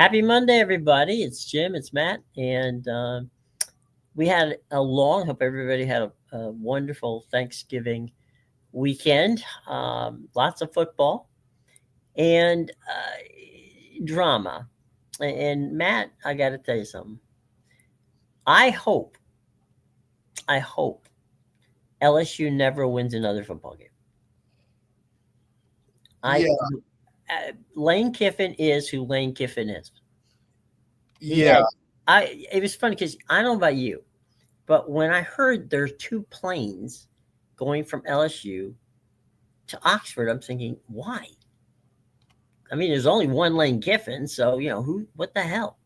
Happy Monday, everybody. It's Jim, it's Matt, and we had a long, hope everybody had a wonderful Thanksgiving weekend. Lots of football and drama. And Matt, I got to tell you something. I hope, I hope LSU never wins another football game. I Yeah, Lane Kiffin is who Lane Kiffin is. He yeah, had I. It was funny because I don't know about you, but when I heard there's two planes going from LSU to Oxford, I'm thinking, why? I mean, there's only one Lane Kiffin, so who? What the hell?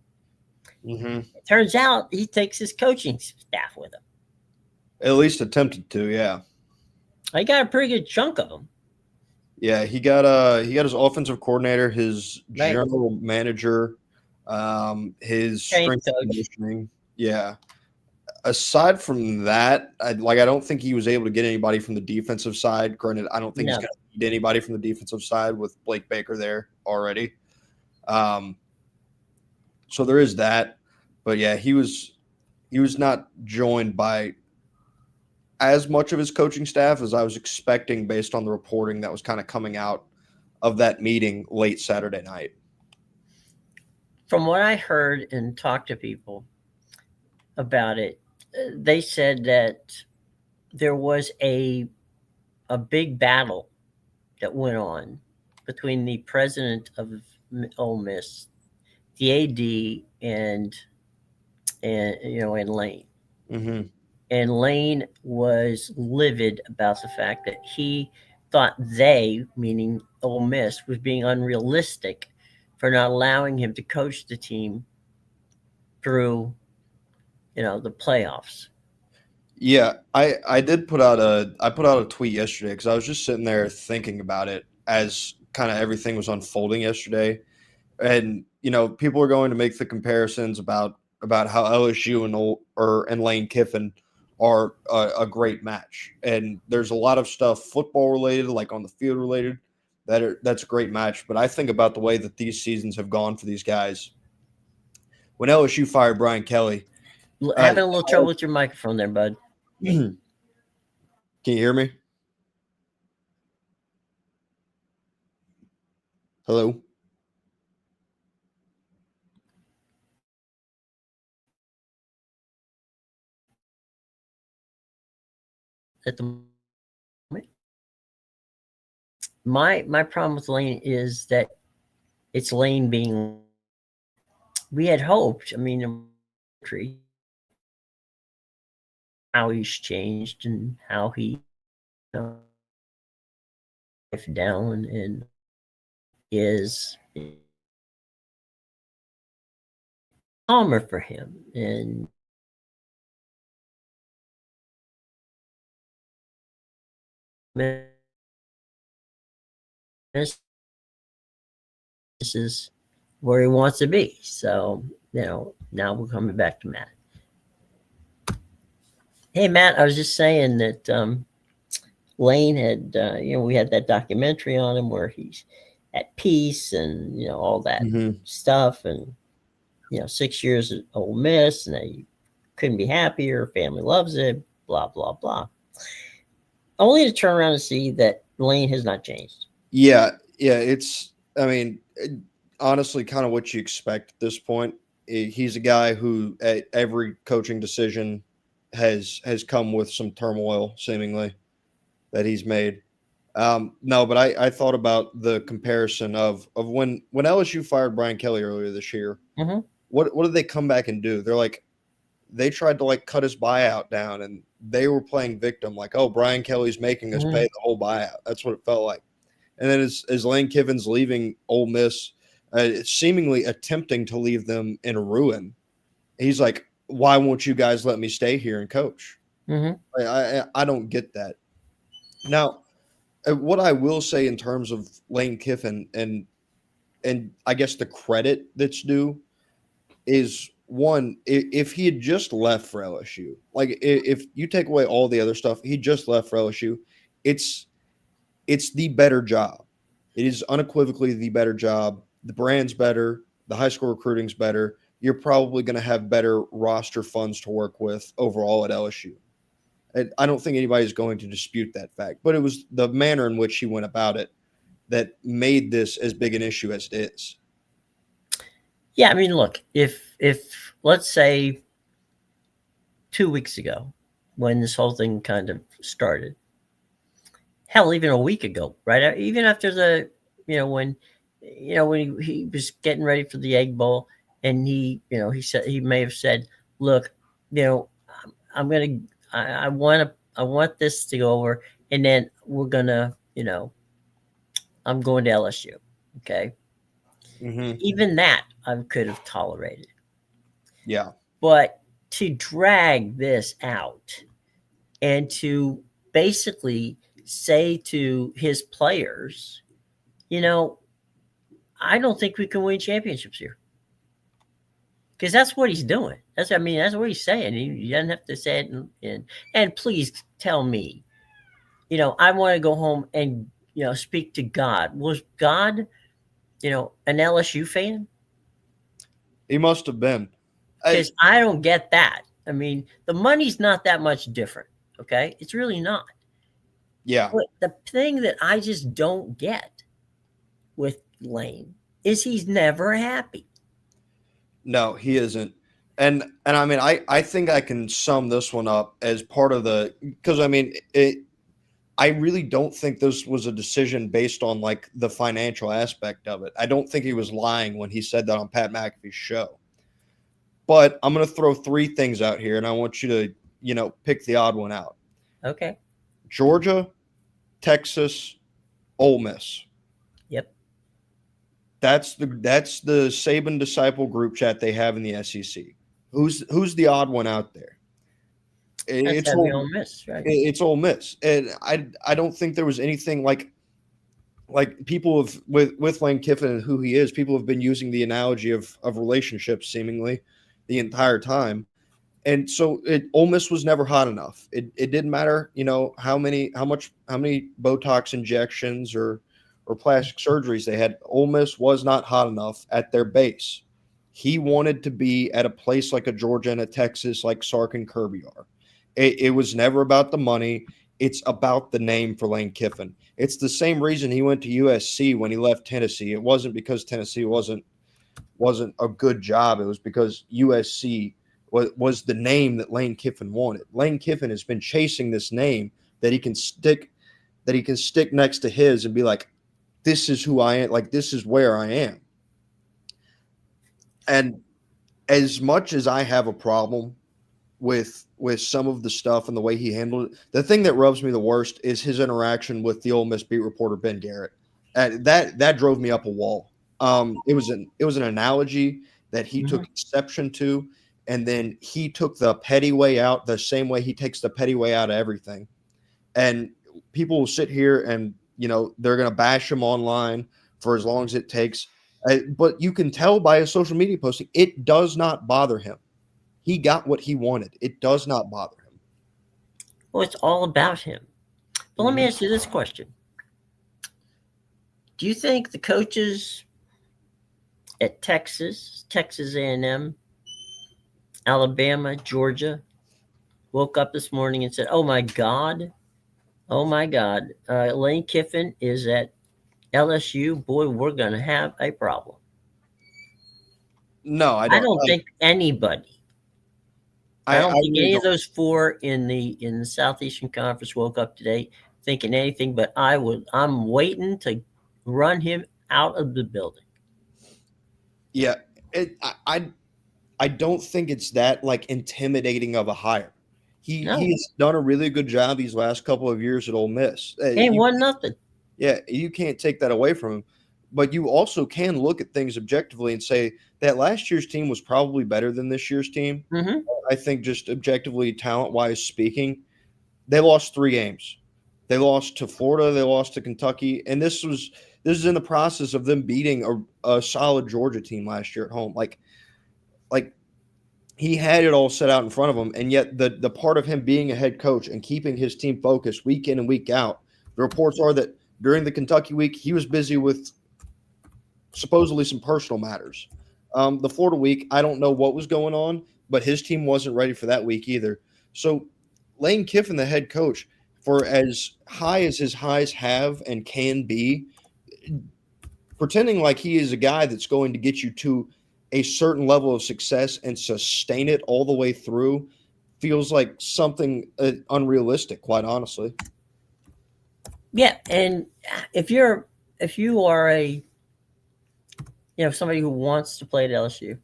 hmm It turns out he takes his coaching staff with him. at least attempted to. Yeah, I got a pretty good chunk of them, yeah. He got his offensive coordinator, his right? general manager, his Strength strength and coach. conditioning. Yeah. Aside from that, I don't think he was able to get anybody from the defensive side. Granted, I don't think he's No, going to need anybody from the defensive side with Blake Baker there already. Um, so there is that. But yeah, he was not joined by as much of his coaching staff as I was expecting based on the reporting that was kind of coming out of that meeting late Saturday night. from what I heard and talked to people about it, they said that there was a big battle that went on between the president of Ole Miss, the AD, and Lane. hmm And Lane was livid about the fact that he thought they, meaning Ole Miss, was being unrealistic for not allowing him to coach the team through the playoffs. Yeah, I put out a tweet yesterday because I was just sitting there thinking about it as kind of everything was unfolding yesterday, and people are going to make the comparisons about how LSU and Lane Kiffin are a great match, and there's a lot of stuff football related, like on the field related, that's a great match. But I think about the way that these seasons have gone for these guys. When LSU fired Brian Kelly, uh, Having a little trouble with your microphone there, bud. can you hear me? Hello. At the moment, my problem with Lane is that it's Lane being. We had hoped. I mean, how he's changed and how he uh, life down and is calmer for him. And this is where he wants to be. So, now we're coming back to Matt. Hey, Matt, I was just saying that Lane had, we had that documentary on him where he's at peace and, all that hmm stuff. And, 6 years at Ole Miss and he couldn't be happier. Family loves it, blah, blah, blah. Only to turn around and see that Lane has not changed. Yeah, yeah. I mean, honestly, kind of what you expect at this point. He's a guy who, at every coaching decision, has come with some turmoil, seemingly, that he's made. No, but I thought about the comparison of when LSU fired Brian Kelly earlier this year. Mm-hmm. What did they come back and do? They tried to cut his buyout down, and they were playing victim, like, oh, Brian Kelly's making us pay Mm-hmm. the whole buyout. That's what it felt like. And then as Lane Kiffin's leaving Ole Miss, seemingly attempting to leave them in ruin, he's like, why won't you guys let me stay here and coach? Mm-hmm. I don't get that. Now, what I will say in terms of Lane Kiffin and I guess the credit that's due is one, if he had just left for LSU, if you take away all the other stuff, he just left for LSU, it's it's the better job. It is unequivocally the better job. The brand's better. The high school recruiting's better. You're probably going to have better roster funds to work with overall at LSU. And I don't think anybody's going to dispute that fact. But it was the manner in which he went about it that made this as big an issue as it is. Yeah, I mean, look, if let's say 2 weeks ago, when this whole thing kind of started, hell, even a week ago, right? Even after the, when, when he was getting ready for the Egg Bowl, and he said he may have said, "Look, I'm gonna, I want this to go over, and then we're gonna, I'm going to LSU." Okay, Mm-hmm. even that I could have tolerated, Yeah. but to drag this out and to basically say to his players, I don't think we can win championships here. Because that's what he's doing. That's what he's saying. He doesn't have to say it. And please tell me, I want to go home and, speak to God. Was God, an LSU fan? He must have been. Because I don't get that. I mean, the money's not that much different. Okay. It's really not. Yeah. But the thing that I just don't get with Lane is he's never happy. No, he isn't. And I mean, I think I can sum this one up as part of the because I mean I really don't think this was a decision based on like the financial aspect of it. I don't think he was lying when he said that on Pat McAfee's show. But I'm going to throw three things out here, and I want you to pick the odd one out. Okay. Georgia, Texas, Ole Miss. Yep. That's the Saban disciple group chat they have in the SEC. Who's the odd one out there? That's It's Ole Miss, right? It's Ole Miss, and I don't think there was anything like people have with Lane Kiffin and who he is. People have been using the analogy of relationships seemingly the entire time, and so Ole Miss was never hot enough. It didn't matter, how many Botox injections or plastic surgeries they had. Ole Miss was not hot enough at their base. He wanted to be at a place like a Georgia and a Texas like Sark and Kirby are. It was never about the money. It's about the name for Lane Kiffin. It's the same reason he went to USC when he left Tennessee. It wasn't because Tennessee wasn't a good job. It was because USC was the name that Lane Kiffin wanted. Lane Kiffin has been chasing this name that he can stick next to his and be like, this is who I am. Like, this is where I am. And as much as I have a problem with some of the stuff and the way he handled it, the thing that rubs me the worst is his interaction with the Ole Miss beat reporter Ben Garrett. That drove me up a wall. It was an analogy that he took exception to, and then he took the petty way out the same way he takes the petty way out of everything. And people will sit here and they're going to bash him online for as long as it takes. But you can tell by his social media posting, it does not bother him. He got what he wanted. It does not bother him. Well, it's all about him. But let me ask you this question. Do you think the coaches at Texas A&M, Alabama, Georgia, woke up this morning and said, oh my God, Lane Kiffin is at LSU. Boy, we're going to have a problem. No, I don't think anybody. I don't think any of those four in the Southeastern Conference woke up today thinking anything, but I'm waiting to run him out of the building. Yeah, I don't think it's that like intimidating of a hire. He has done a really good job these last couple of years at Ole Miss. Ain't won nothing. Yeah, you can't take that away from him. But you also can look at things objectively and say that last year's team was probably better than this year's team. Mm-hmm. I think just objectively, talent-wise speaking, they lost 3 games. They lost to Florida, they lost to Kentucky, and this is in the process of them beating a solid Georgia team last year at home. Like he had it all set out in front of him, and yet the part of him being a head coach and keeping his team focused week in and week out, the reports are that during the Kentucky week, he was busy with supposedly some personal matters. The Florida week, I don't know what was going on, but his team wasn't ready for that week either. So Lane Kiffin, the head coach, for as high as his highs have and can be, pretending like he is a guy that's going to get you to a certain level of success and sustain it all the way through feels like something unrealistic, quite honestly. Yeah, and if you are a somebody who wants to play at LSU,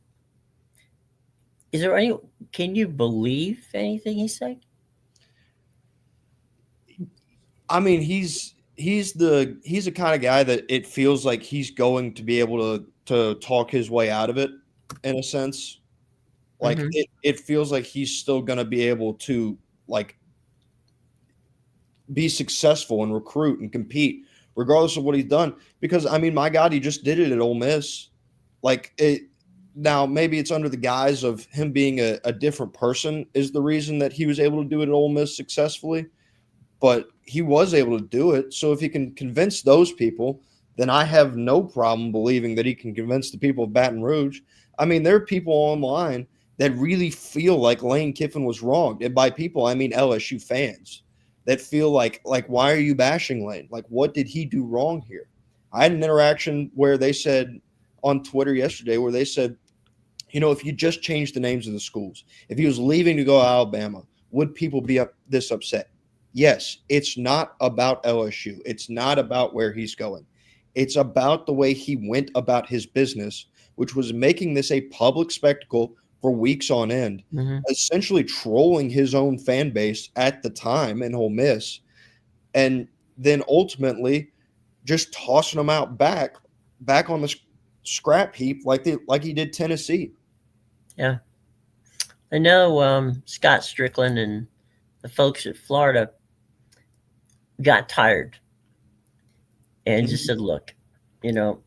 is there any? Can you believe anything he's saying? I mean, he's the kind of guy that it feels like he's going to be able to talk his way out of it in a sense. Like Mm-hmm. it feels like he's still going to be able to like be successful and recruit and compete regardless of what he's done. Because I mean, my God, he just did it at Ole Miss. Like it now, maybe it's under the guise of him being a different person is the reason that he was able to do it at Ole Miss successfully. But he was able to do it. So if he can convince those people, then I have no problem believing that he can convince the people of Baton Rouge. I mean, there are people online that really feel like Lane Kiffin was wrong. And by people, I mean LSU fans that feel like why are you bashing Lane? Like what did he do wrong here? I had an interaction where they said on Twitter yesterday where they said, if you just changed the names of the schools, if he was leaving to go to Alabama, would people be this upset? Yes, it's not about LSU. It's not about where he's going. It's about the way he went about his business, which was making this a public spectacle for weeks on end, Mm-hmm. essentially trolling his own fan base at the time in Ole Miss, and then ultimately just tossing them out back on the scrap heap like he did Tennessee. Yeah, I know. Scott Strickland and the folks at Florida got tired and just Mhm. said, "Look, you know,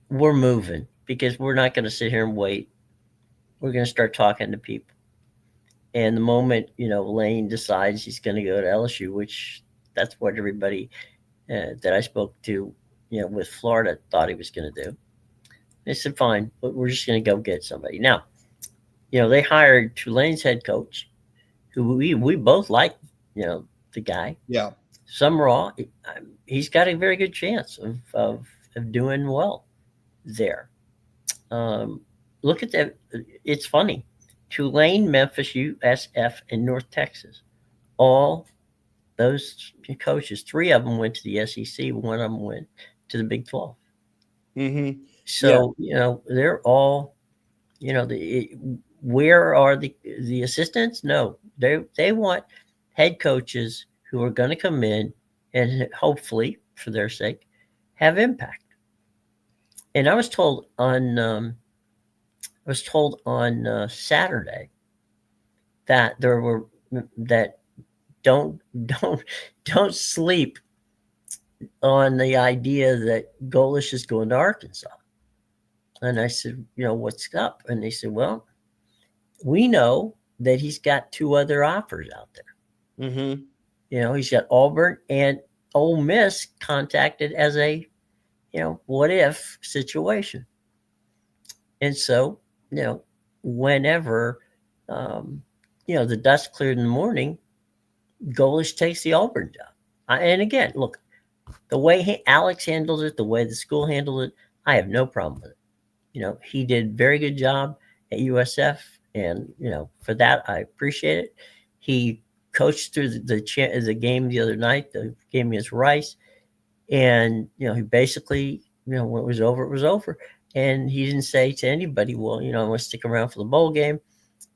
we're moving because we're not going to sit here and wait. We're going to start talking to people." And the moment Lane decides he's going to go to LSU, which that's what everybody that I spoke to, with Florida thought he was going to do. They said, "Fine, but we're just going to go get somebody." Now, they hired Tulane's head coach, who we both like, the guy. Yeah. Summerall, he's got a very good chance of doing well there. Um, Look at that. It's funny. Tulane, Memphis, USF, and North Texas. All those coaches, three of them went to the SEC. One of them went to the Big 12. Mhm. Yeah. So they're all the where are the assistants? No, they want head coaches who are going to come in and hopefully, for their sake, have impact. And I was told on Saturday that there were that don't don't don't sleep on the idea that Golish is going to Arkansas. And I said, what's up? And they said, well, we know that he's got two other offers out there. Mhm. He's got Auburn and Ole Miss contacted as a what if situation. And so whenever um, the dust cleared in the morning, Golish takes the Auburn job. And again, look, the way Alex handled it, the way the school handled it, I have no problem with it. He did a very good job at USF, and for that I appreciate it. He coached through the game the other night, the game against Rice, and he basically when it was over, it was over, and he didn't say to anybody, well, I want to stick around for the bowl game.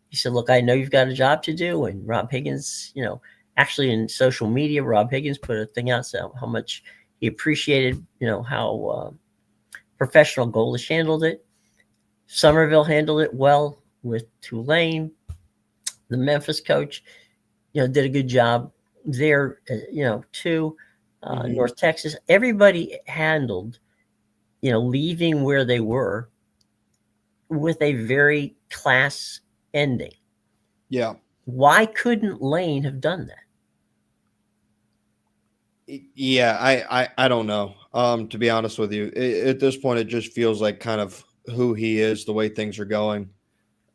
He said, look, I know you've got a job to do, and Rob Higgins, actually in social media, Rob Higgins put a thing out saying how much he appreciated, how professional Golish handled it. Somerville handled it well with Tulane. The Memphis coach, did a good job there, too. Mhm. North Texas, everybody handled, leaving where they were with a very class ending. Yeah. Why couldn't Lane have done that? Yeah, I don't know. To be honest with you, at this point, it just feels like kind of who he is, the way things are going.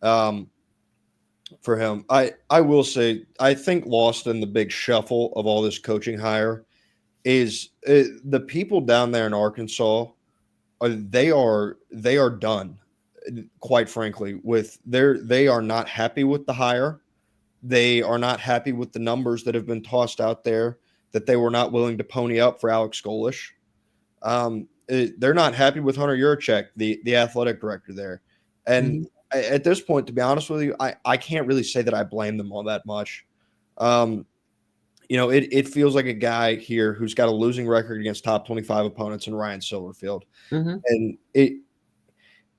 Um, for him, I will say I think lost in the big shuffle of all this coaching hire is the people down there in Arkansas. They are done. Quite frankly, with they are not happy with the hire. They are not happy with the numbers that have been tossed out there that they were not willing to pony up for Alex Golish. They're not happy with Hunter Yurachek, the athletic director there. And Mhm. at this point, to be honest with you, I can't really say that I blame them all that much. Um, it feels like a guy here who's got a losing record against top 25 opponents in Ryan Silverfield. Mhm. And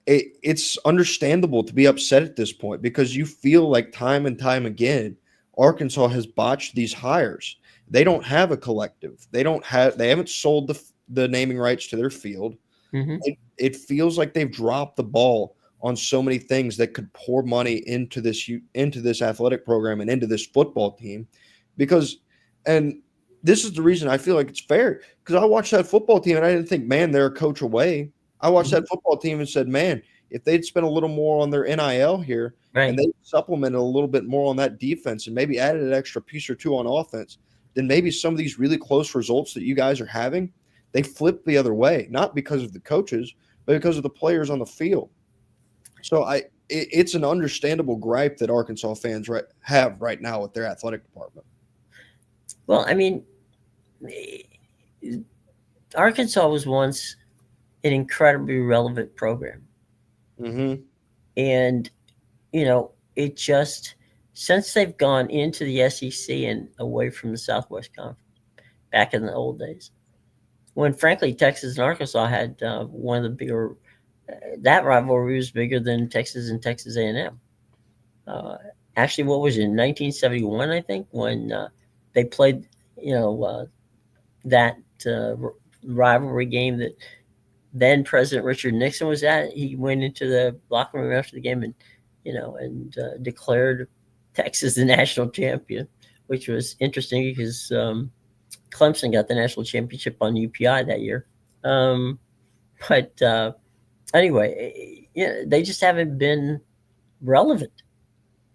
it's understandable to be upset at this point because you feel like time and time again Arkansas has botched these hires. They don't have a collective. They haven't sold the naming rights to their field. Mhm. It feels like they've dropped the ball on so many things that could pour money into this athletic program and into this football team because and this is the reason I feel like it's fair because I watched that football team and I didn't think, man, they're a coach away. I watched Mhm. that football team and said, man, if they'd spent a little more on their NIL here and Right. they supplemented a little bit more on that defense and maybe added an extra piece or two on offense, then maybe some of these really close results that you guys are having, they flip the other way, not because of the coaches, but because of the players on the field. So it's an understandable gripe that Arkansas fans have right now with their athletic department. Well, I mean, Arkansas was once an incredibly relevant program, Mm-hmm. and it just since they've gone into the SEC and away from the Southwest Conference back in the old days, when frankly Texas and Arkansas had one of the bigger that rivalry was bigger than Texas and Texas A&M. Uh, Actually, what was it, in 1971? I think when they played, you know, that rivalry game that then President Richard Nixon was at. He went into the locker room after the game and declared Texas the national champion, which was interesting because Clemson got the national championship on UPI that year. Um, but anyway, they just haven't been relevant.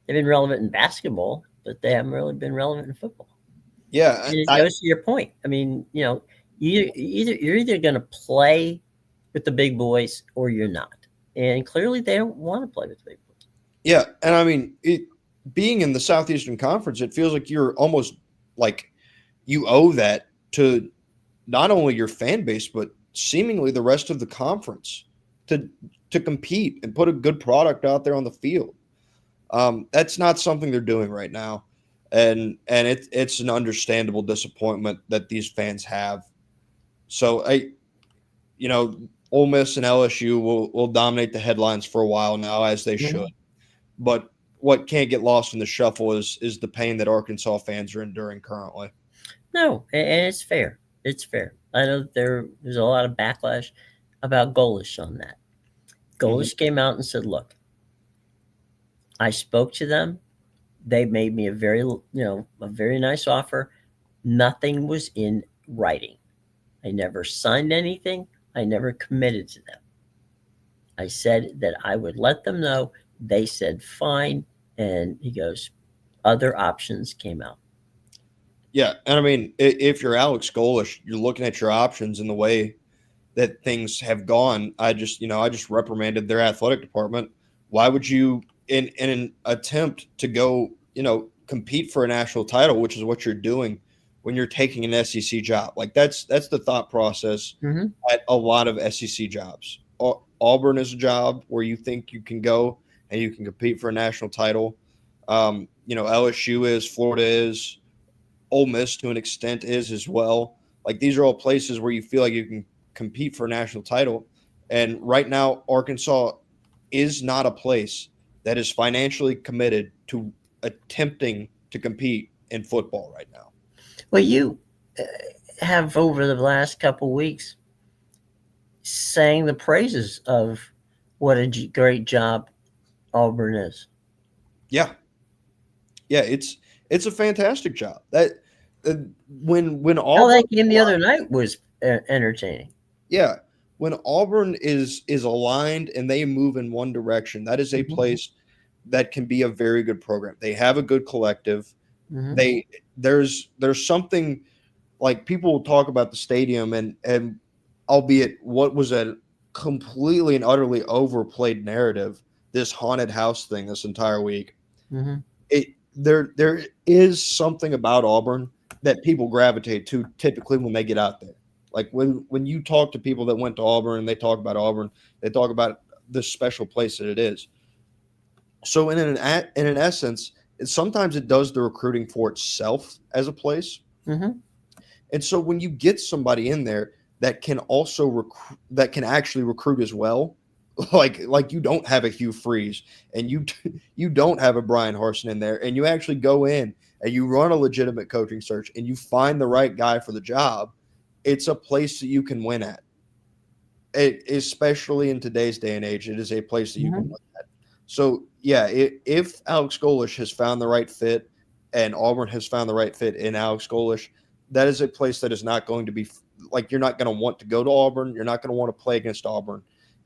They've been relevant in basketball, but they haven't really been relevant in football. Yeah, And it goes to your point. I mean, you're either going to play with the big boys or you're not. And clearly, they don't want to play with the big boys. yeah, and I mean, being in the Southeastern Conference, it feels like you're almost like you owe that to not only your fan base but seemingly the rest of the conference to to compete and put a good product out there on the field. That's not something they're doing right now, and it's an understandable disappointment that these fans have. So you know, Ole Miss and LSU will dominate the headlines for a while now, as they should. Mhm. But what can't get lost in the shuffle is the pain that Arkansas fans are enduring currently. No, and it's fair. It's fair. I know that there's a lot of backlash about Golish on that. Hmm. Golish came out and said, "Look, I spoke to them. They made me a very nice offer. Nothing was in writing. I never signed anything. I never committed to them. I said that I would let them know. They said fine." And he goes, other options came out. Yeah, and I mean, if you're Alex Golish, you're looking at your options in the way that things have gone. I just reprimanded their athletic department. Why would you, in an attempt to go, compete for a national title, which is what you're doing when you're taking an SEC job? Like that's the thought process Mm-hmm. at a lot of SEC jobs. Auburn is a job where you think you can go and you can compete for a national title. LSU is, Florida is, Ole Miss to an extent is as well. Like these are all places where you feel like you can compete for a national title. And right now, Arkansas is not a place that is financially committed to attempting to compete in football right now. Well, you uh, have over the last couple weeks sang the praises of what a great job Auburn is. Yeah, yeah, it's a fantastic job. That when How Auburn, that game the other night was entertaining. yeah, when Auburn is aligned and they move in one direction, that is a Mhm, place that can be a very good program. They have a good collective. mhm, There's something like people will talk about the stadium and albeit what was a completely and utterly overplayed narrative, this haunted house thing this entire week. mhm, There is something about Auburn that people gravitate to typically when they get out there. Like when you talk to people that went to Auburn and they talk about Auburn, they talk about the special place that it is. So in an essence, sometimes it does the recruiting for itself as a place. mhm, And so when you get somebody in there that can also that can actually recruit as well, like you don't have a Hugh Freeze and you don't have a Brian Harson in there, and you actually go in and you run a legitimate coaching search and you find the right guy for the job, it's a place that you can win at. Especially in today's day and age, it is a place that you can mhm, win at. So yeah, if Alex Golish has found the right fit and Auburn has found the right fit in Alex Golish, that is a place that is not going to be like you're not going to want to go to Auburn. You're not going to want to play against Auburn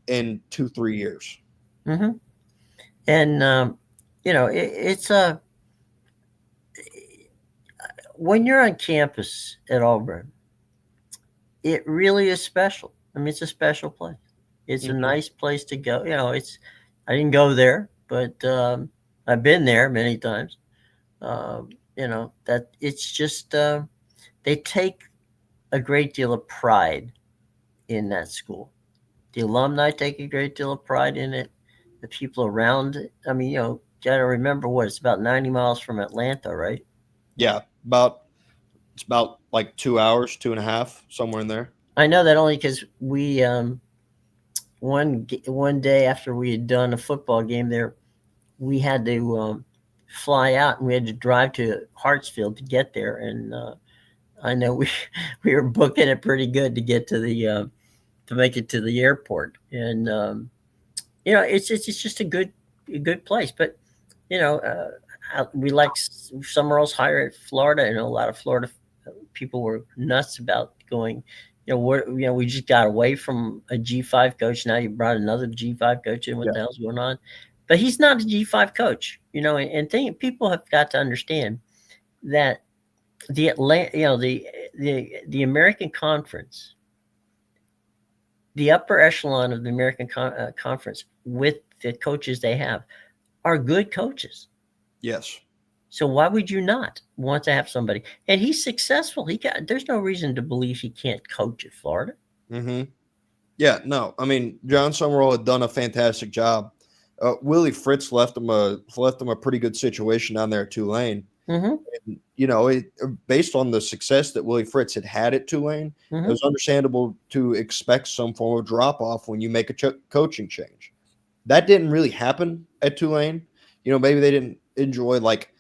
in 2 3 years. mhm. And it's a when you're on campus at Auburn, it really is special. I mean, it's a special place. It's a Hmm. nice place to go. It's I didn't go there, but I've been there many times. That it's just they take a great deal of pride in that school. The alumni take a great deal of pride in it. The people around it. I mean, gotta remember what it's about 90 miles from Atlanta, right? Yeah, it's about like 2 hours, 2.5, somewhere in there. I know that only because we one day after we had done a football game there, we had to fly out and we had to drive to Hartsfield to get there, and I know we we were booking it pretty good to get to make it to the airport, and it's just a good place, but you know. We like somewhere else higher at Florida. A lot of Florida people were nuts about going. We just got away from a G5 coach. Now you brought another G5 coach in. What Yeah, the hell's going on? But he's not a G5 coach. And people have got to understand that the Atlantic, the American Conference, the upper echelon of the American Conference, with the coaches they have, are good coaches. yes. So why would you not want to have somebody? And he's successful. There's no reason to believe he can't coach at Florida. Hmm. Yeah, no, I mean John Summerall had done a fantastic job. Willie Fritz left him a pretty good situation down there at Tulane. Mm-hmm. Based on the success that Willie Fritz had at Tulane, it Mm-hmm. was understandable to expect some form of drop off when you make a coaching change. That didn't really happen at Tulane. Maybe they didn't enjoy like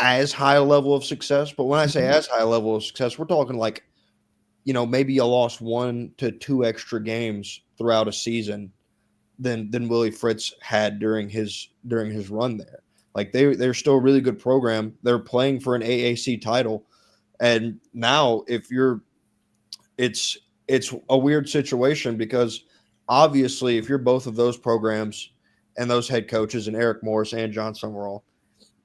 as high a level of success. But when I say Mm-hmm. as high a level of success, we're talking like maybe you lost 1 to 2 extra games throughout a season than Willie Fritz had during his run there. Like they're still a really good program. They're playing for an AAC title, and now if you're, it's a weird situation because obviously if you're both of those programs and those head coaches and Eric Morris and John Summerall,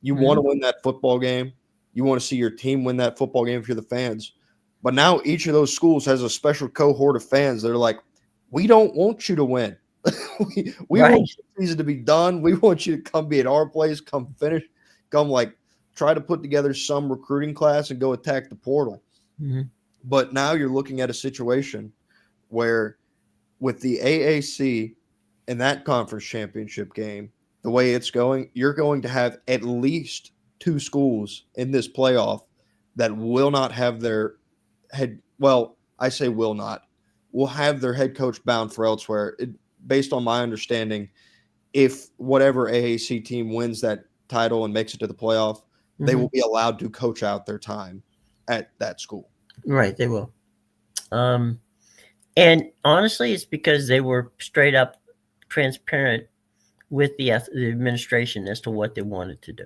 you want Mm-hmm. to win that football game. You want to see your team win that football game if you're the fans. But now each of those schools has a special cohort of fans that are like, we don't want you to win. we want Right. the season to be done. We want you to come be at our place, come finish, come like try to put together some recruiting class and go attack the portal. Mm-hmm. But now you're looking at a situation where with the AAC in that conference championship game, the way it's going, you're going to have at least two schools in this playoff that will not have their head. Well, I say will not. Will have their head coach bound for elsewhere. Based on my understanding, if whatever AAC team wins that title and makes it to the playoff, they Mm-hmm. will be allowed to coach out their time at that school. Right. They will. Um, and honestly, it's because they were straight up transparent with the administration as to what they wanted to do.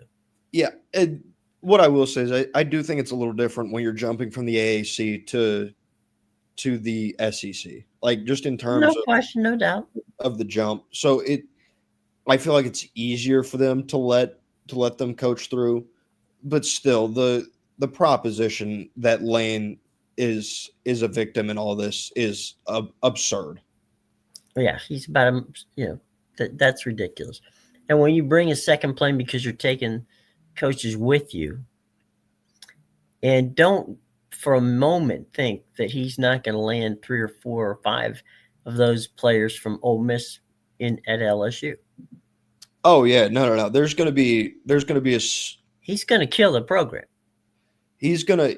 Yeah, and what I will say is I do think it's a little different when you're jumping from the AAC to the SEC. like just in terms No question, no doubt. of the jump. So I feel like it's easier for them to let them coach through, but still the proposition that Lane is a victim in all this is absurd. Yeah, he's about that's ridiculous. And when you bring a second plane because you're taking coaches with you, and don't for a moment think that he's not going to land 3 or 4 or 5 of those players from Ole Miss in at LSU. Oh yeah, no. There's gonna be He's going to kill the program. he's gonna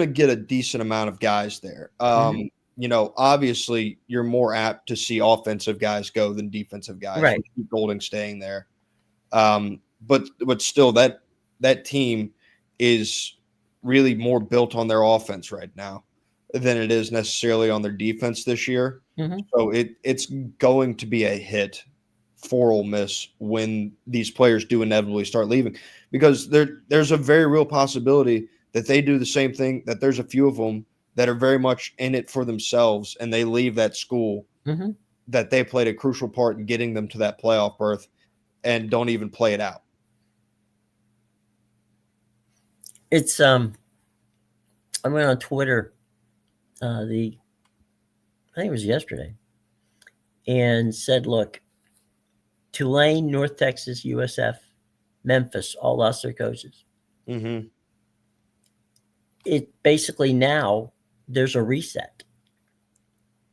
get a decent amount of guys there. Mm-hmm. Obviously you're more apt to see offensive guys go than defensive guys, Right. with Pete Golding staying there. But still that team is really more built on their offense right now than it is necessarily on their defense this year. Mm-hmm. So it's going to be a hit for Ole Miss when these players do inevitably start leaving, because there's a very real possibility that they do the same thing, that there's a few of them that are very much in it for themselves and they leave that school Mm-hmm. that they played a crucial part in getting them to that playoff berth and don't even play it out. It's I went on Twitter I think it was yesterday, and said, look, Tulane, North Texas, USF, Memphis all lost their coaches. Mm-hmm. It basically now there's a reset,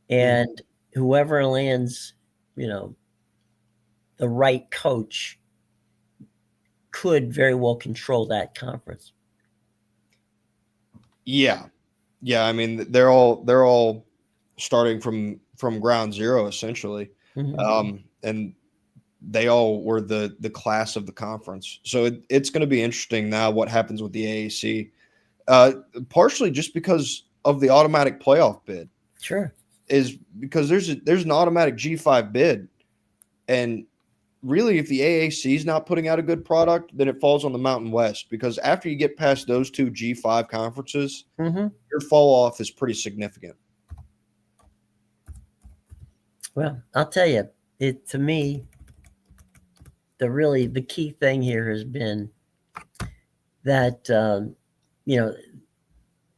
and whoever lands, the right coach could very well control that conference. Yeah. I mean, they're all starting from ground zero essentially, Mm-hmm. and they all were the class of the conference. So it's going to be interesting now what happens with the AAC, partially just because of the automatic playoff bid. Sure. Is because there's an automatic G5 bid, and really, if the AAC is not putting out a good product, then it falls on the Mountain West, because after you get past those two G5 conferences, Mm-hmm. your fall off is pretty significant. Well, I'll tell you, it to me, the key thing here has been that you know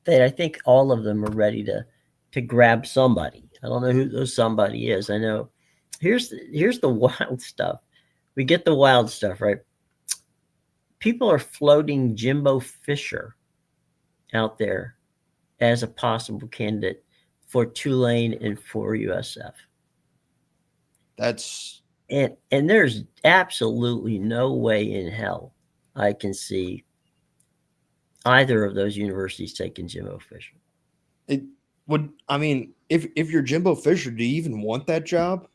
that I think all of them are ready to grab somebody. I don't know who those somebody is. I know here's the wild stuff. We get the wild stuff, right? People are floating Jimbo Fisher out there as a possible candidate for Tulane and for USF. That's And there's absolutely no way in hell I can see either of those universities taking Jimbo Fisher. it would. I mean, if you're Jimbo Fisher, do you even want that job?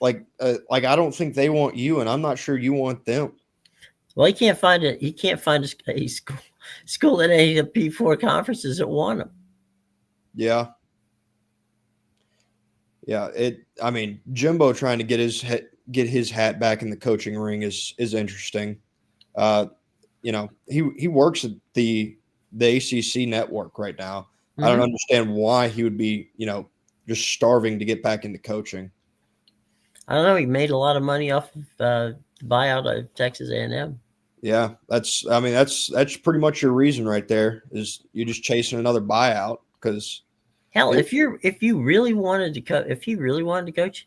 Like I don't think they want you, and I'm not sure you want them. Well, he can't find it. He can't find a school in any of the P4 conferences that want him. Yeah, I mean, Jimbo trying to get his hat back in the coaching ring is interesting. Uh, he works at the ACC network right now. I don't Mm-hmm. understand why he would be, just starving to get back into coaching. I don't know. He made a lot of money off of the buyout of Texas A&M. Yeah, that's pretty much your reason right there, is you're just chasing another buyout because Hell, if you really wanted to if he really wanted to coach,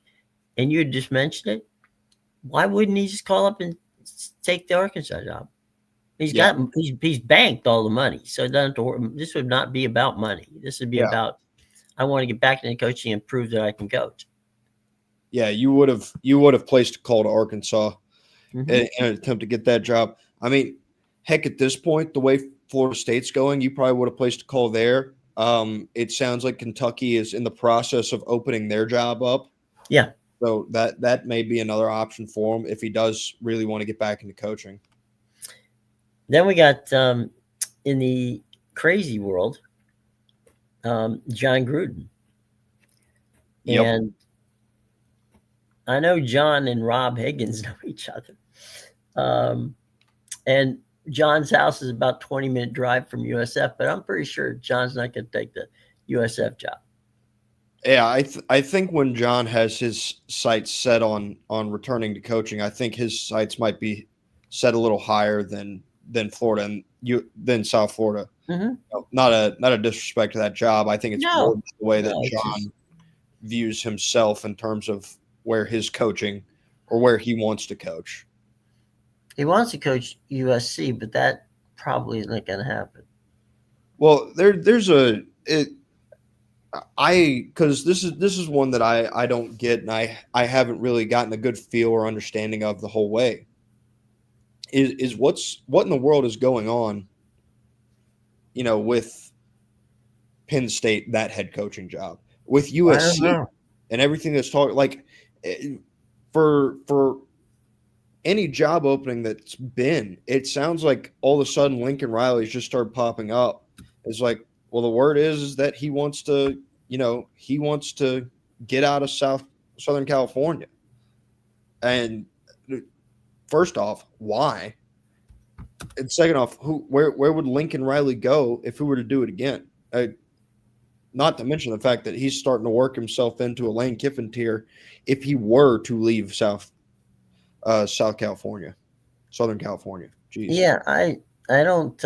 and you had just mentioned it, why wouldn't he just call up and take the Arkansas job? yeah, He's banked all the money, so it doesn't. This would not be about money. This would be yeah, about I want to get back into coaching and prove that I can coach. yeah, you would have placed a call to Arkansas Mm-hmm. in an attempt to get that job. I mean, heck, at this point, the way Florida State's going, you probably would have placed a call there. It sounds like Kentucky is in the process of opening their job up, Yeah. so that may be another option for him if he does really want to get back into coaching. Then we got in the crazy world, John Gruden, Yep. and I know John and Rob Higgins know each other. And John's house is about 20-minute drive from USF, but I'm pretty sure John's not going to take the USF job. Yeah, I think when John has his sights set on returning to coaching, I think his sights might be set a little higher than Florida and you than South Florida. Hmm. Not a disrespect to that job. I think it's more No, just the way that no, it's just John views himself in terms of where his coaching or where he wants to coach. he wants to coach USC, but that probably isn't going to happen. Well, there's a it, I because this is one that I don't get and I haven't really gotten a good feel or understanding of the whole way. Is what in the world is going on, with Penn State, that head coaching job, with I don't USC know. and everything that's talked like for any job opening that's been, it sounds like all of a sudden Lincoln Riley's just started popping up. It's like, well, the word is that he wants to get out of Southern California. And first off, why? And second off, where would Lincoln Riley go if he were to do it again? Not to mention the fact that he's starting to work himself into a Lane Kiffin tier if he were to leave South California, Southern California. Jeez. Yeah, I don't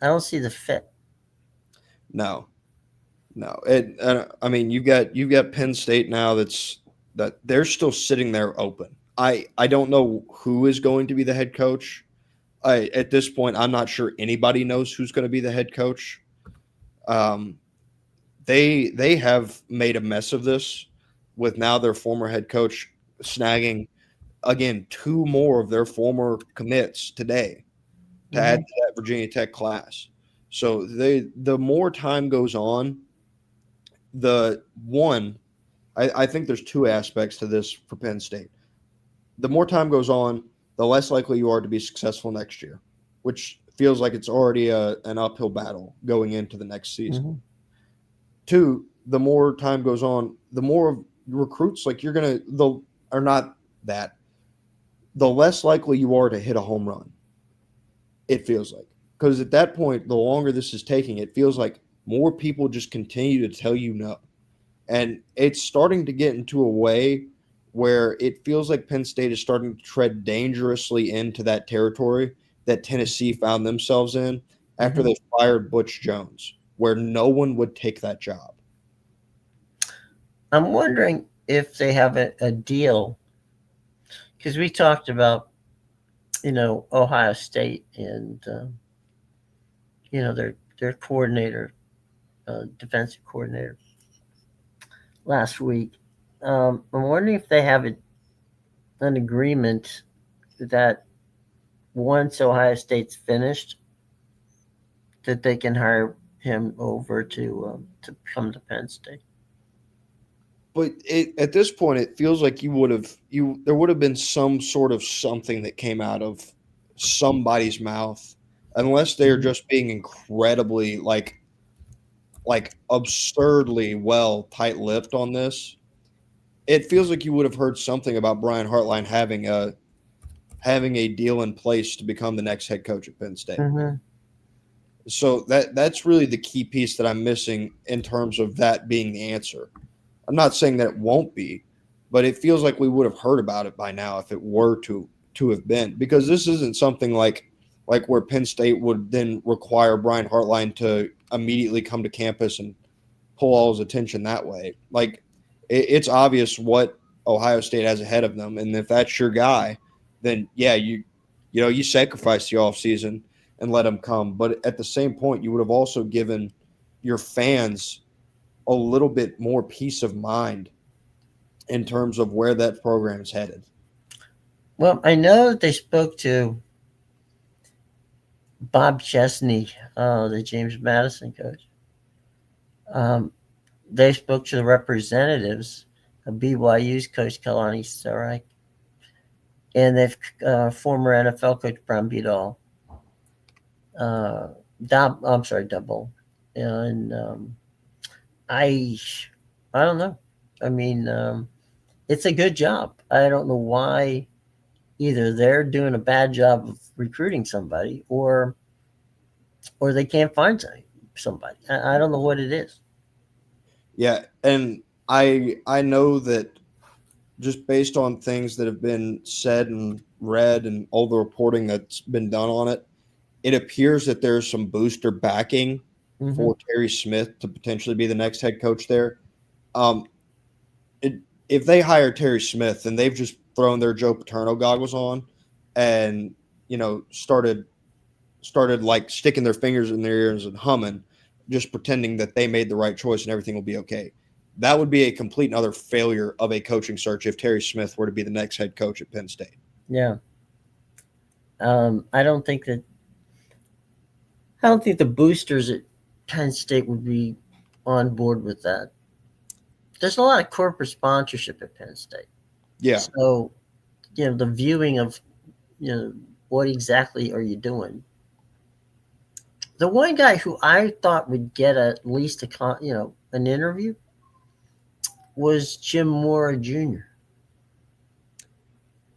I don't see the fit. No, no. I mean, you've got Penn State now that they're still sitting there open. I don't know who is going to be the head coach. At this point, I'm not sure anybody knows who's going to be the head coach. Um, they have made a mess of this with now their former head coach snagging again two more of their former commits today to add Hmm. to that Virginia Tech class. So the more time goes on, the one I think there's two aspects to this for Penn State. The more time goes on, the less likely you are to be successful next year, which feels like it's already an uphill battle going into the next season. Hmm. Two, the more time goes on, the more recruits like you're gonna the are not that the less likely you are to hit a home run. It feels like because at that point, the longer this is taking, it feels like more people just continue to tell you no. And it's starting to get into a way where it feels like Penn State is starting to tread dangerously into that territory that Tennessee found themselves in after Hmm. they fired Butch Jones, where no one would take that job. I'm wondering if they have a deal because we talked about Ohio State and their coordinator, defensive coordinator last week. I'm wondering if they have an agreement that once Ohio State's finished, that they can hire him over to come to Penn State. But at this point, it feels like there would have been some sort of something that came out of somebody's mouth, unless they are Mhm. just being incredibly like absurdly well tight-lipped on this. It feels like you would have heard something about Brian Hartline having a deal in place to become the next head coach at Penn State. Mhm. So that's really the key piece that I'm missing in terms of that being the answer. I'm not saying that it won't be, but it feels like we would have heard about it by now if it were to have been, because this isn't something like where Penn State would then require Brian Hartline to immediately come to campus and pull all his attention that way. Like it's obvious what Ohio State has ahead of them, and if that's your guy, then yeah, you sacrifice the offseason and let him come. But at the same point, you would have also given your fans a little bit more peace of mind in terms of where that program is headed. Well, I know that they spoke to Bob Chesney, the James Madison coach. Um, they spoke to the representatives of BYU's coach Kalani Sarek, and they've former NFL coach Brown Beadall, uh, I'm sorry, Double, and I I don't know. I mean, it's a good job. I don't know why either they're doing a bad job of recruiting somebody, or they can't find somebody. I don't know what it is. Yeah, and I know that just based on things that have been said and read and all the reporting that's been done on it, it appears that there's some booster backing Hmm. for Terry Smith to potentially be the next head coach there. Um, it, if they hire Terry Smith, then they've just thrown their Joe Paterno goggles on and started like sticking their fingers in their ears and humming, just pretending that they made the right choice and everything will be okay. That would be a complete and utter failure of a coaching search if Terry Smith were to be the next head coach at Penn State. Yeah. I don't think that I don't think the boosters at Penn State would be on board with that. There's a lot of corporate sponsorship at Penn State, Yeah. so the viewing of you know what exactly are you doing. The one guy who I thought would get at least an interview was Jim Mora Jr.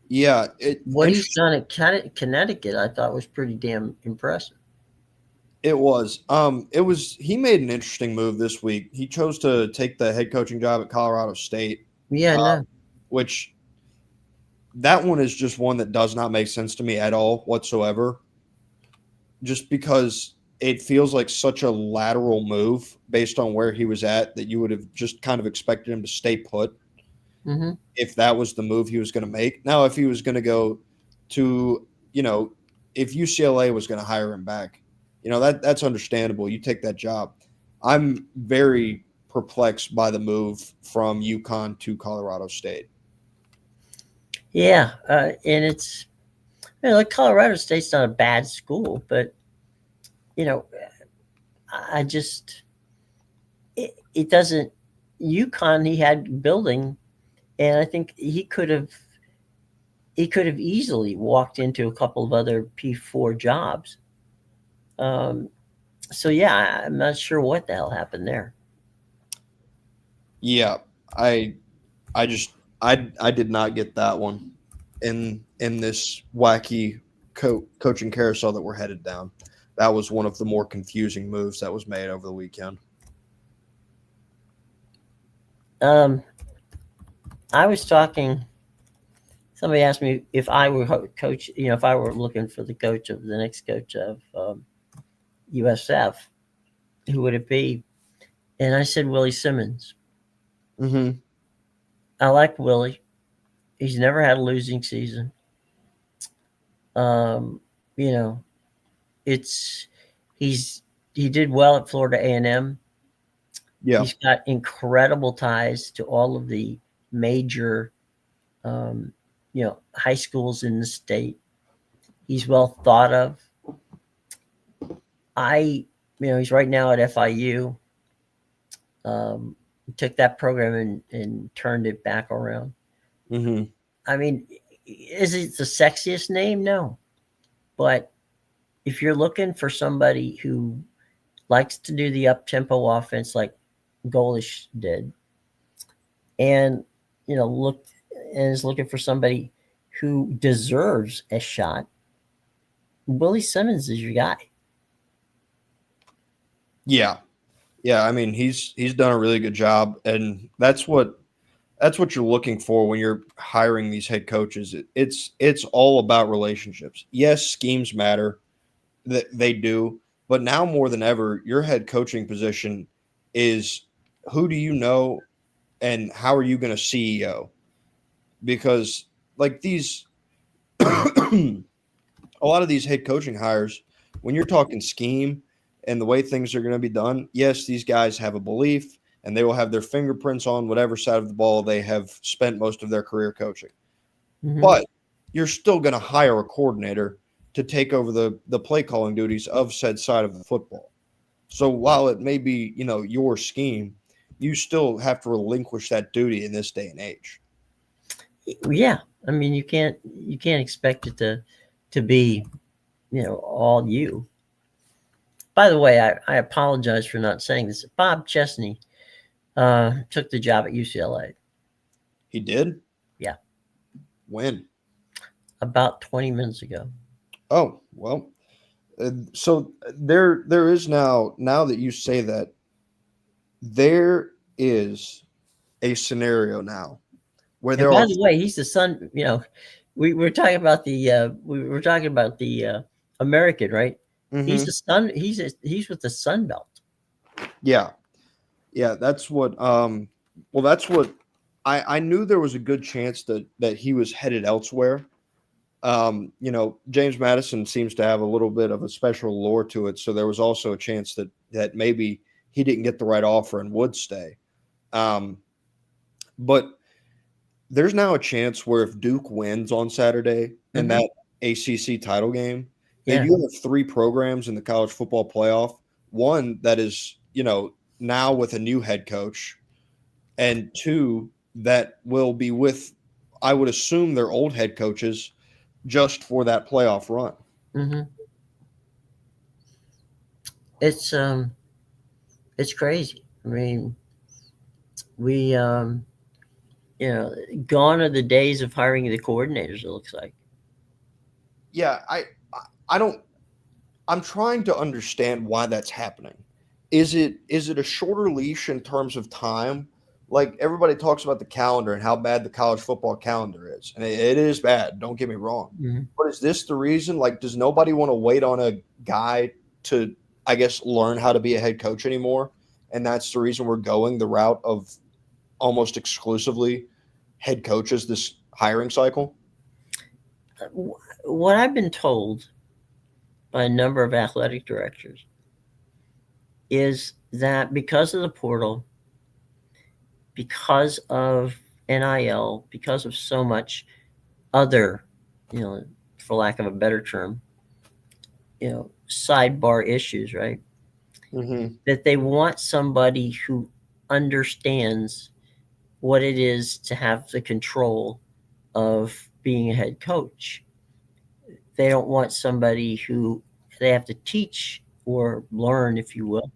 Yeah. What he's done at Connecticut, I thought was pretty damn impressive. It was. He made an interesting move this week. He chose to take the head coaching job at Colorado State, Yeah, uh, no, which that one is just one that does not make sense to me at all whatsoever. Just because it feels like such a lateral move based on where he was at that you would have just kind of expected him to stay put hmm if that was the move he was going to make. Now, if he was going to go to, you know, if UCLA was going to hire him back, that's understandable. You take that job. I'm very perplexed by the move from UConn to Colorado State. yeah, and it's like Colorado State's not a bad school, but you know, I just it doesn't. UConn he had building, and I think he could have easily walked into a couple of other P4 jobs. Um, so yeah, I'm not sure what the hell happened there. Yeah, I I just I did not get that one in this wacky coaching carousel that we're headed down. That was one of the more confusing moves that was made over the weekend. Um, I was talking. Somebody asked me if I were coach. If I were looking for the next coach of USF, who would it be? And I said Willie Simmons. Mm-hmm. I like Willie. He's never had a losing season. Um, you know, it's he's he did well at Florida A&M. Yeah. He's got incredible ties to all of the major, high schools in the state. He's well thought of. He's right now at FIU. Took that program and turned it back around. Mm-hmm. I mean, is it the sexiest name? No, but if you're looking for somebody who likes to do the up tempo offense like Golish did, and look and is looking for somebody who deserves a shot, Willie Simmons is your guy. Yeah. Yeah. I mean, he's done a really good job, and that's what you're looking for when you're hiring these head coaches. It's all about relationships. Yes, schemes matter, that they do, but now more than ever, your head coaching position is who do you know and how are you going to CEO? Because like these, a lot of these head coaching hires, when you're talking scheme and the way things are going to be done, yes, these guys have a belief and they will have their fingerprints on whatever side of the ball they have spent most of their career coaching. Mm-hmm. But you're still going to hire a coordinator to take over the play calling duties of said side of the football. So while it may be, your scheme, you still have to relinquish that duty in this day and age. Yeah, I mean you can't expect it to be all you. By the way, I apologize for not saying this. Bob Chesney took the job at UCLA. He did? Yeah, When? about 20 minutes ago. Oh, well, so there is now that you say that, there is a scenario now where And there by are. the way, he's the son. We're talking about we were talking about the American, right? He's Mhm. the son. He's with the Sun Belt. Yeah, yeah, that's what. Well, that's what I knew there was a good chance that he was headed elsewhere. James Madison seems to have a little bit of a special lore to it, so there was also a chance that maybe he didn't get the right offer and would stay. Um, but there's now a chance where if Duke wins on Saturday in Hmm. that ACC title game, that Yeah. you have three programs in the college football playoff. One that is, now with a new head coach, and two that will be with, I would assume, their old head coaches just for that playoff run. Hmm. It's it's crazy. I mean, we gone are the days of hiring the coordinators. It looks like. Yeah, I don't. I'm trying to understand why that's happening. Is it a shorter leash in terms of time? Like everybody talks about the calendar and how bad the college football calendar is, and it is bad. Don't get me wrong, Hmm. but is this the reason? Like, does nobody want to wait on a guy to, I guess, learn how to be a head coach anymore? And that's the reason we're going the route of almost exclusively head coaches this hiring cycle. What I've been told by a number of athletic directors is that because of the portal, because of NIL, because of so much other, you know, for lack of a better term, sidebar issues, right? Hmm. That they want somebody who understands what it is to have the control of being a head coach. They don't want somebody who they have to teach or learn, if you will,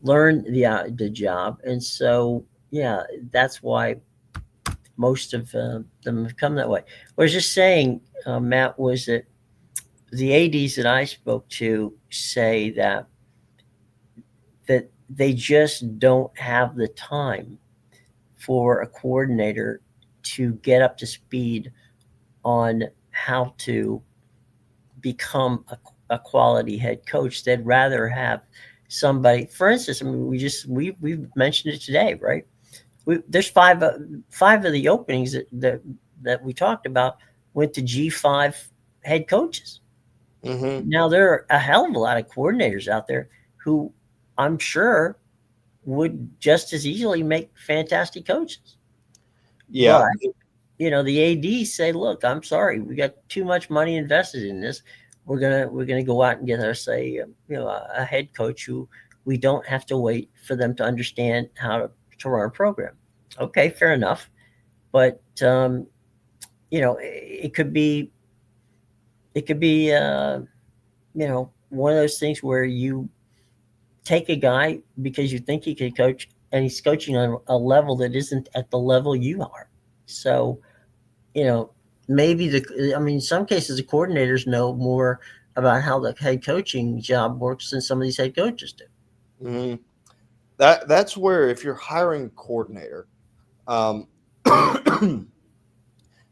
learn the job. And so, yeah, that's why most of them have come that way. What I was just saying, Matt, was that the ads that I spoke to say that they just don't have the time for a coordinator to get up to speed on how to become a quality head coach. They'd rather have somebody. For instance, I mean, we mentioned it today, right? There's five of the openings that we talked about went to G5 head coaches. Hmm. Now there are a hell of a lot of coordinators out there who I'm sure would just as easily make fantastic coaches. Yeah. But the ads say, look, I'm sorry, we got too much money invested in this. We're gonna go out and get us a head coach who we don't have to wait for them to understand how to run a program. Okay, fair enough. But it could be one of those things where you take a guy because you think he can coach, and he's coaching on a level that isn't at the level you are. So, you know, maybe I mean, in some cases, the coordinators know more about how the head coaching job works than some of these head coaches do. hmm that's where if you're hiring a coordinator, um,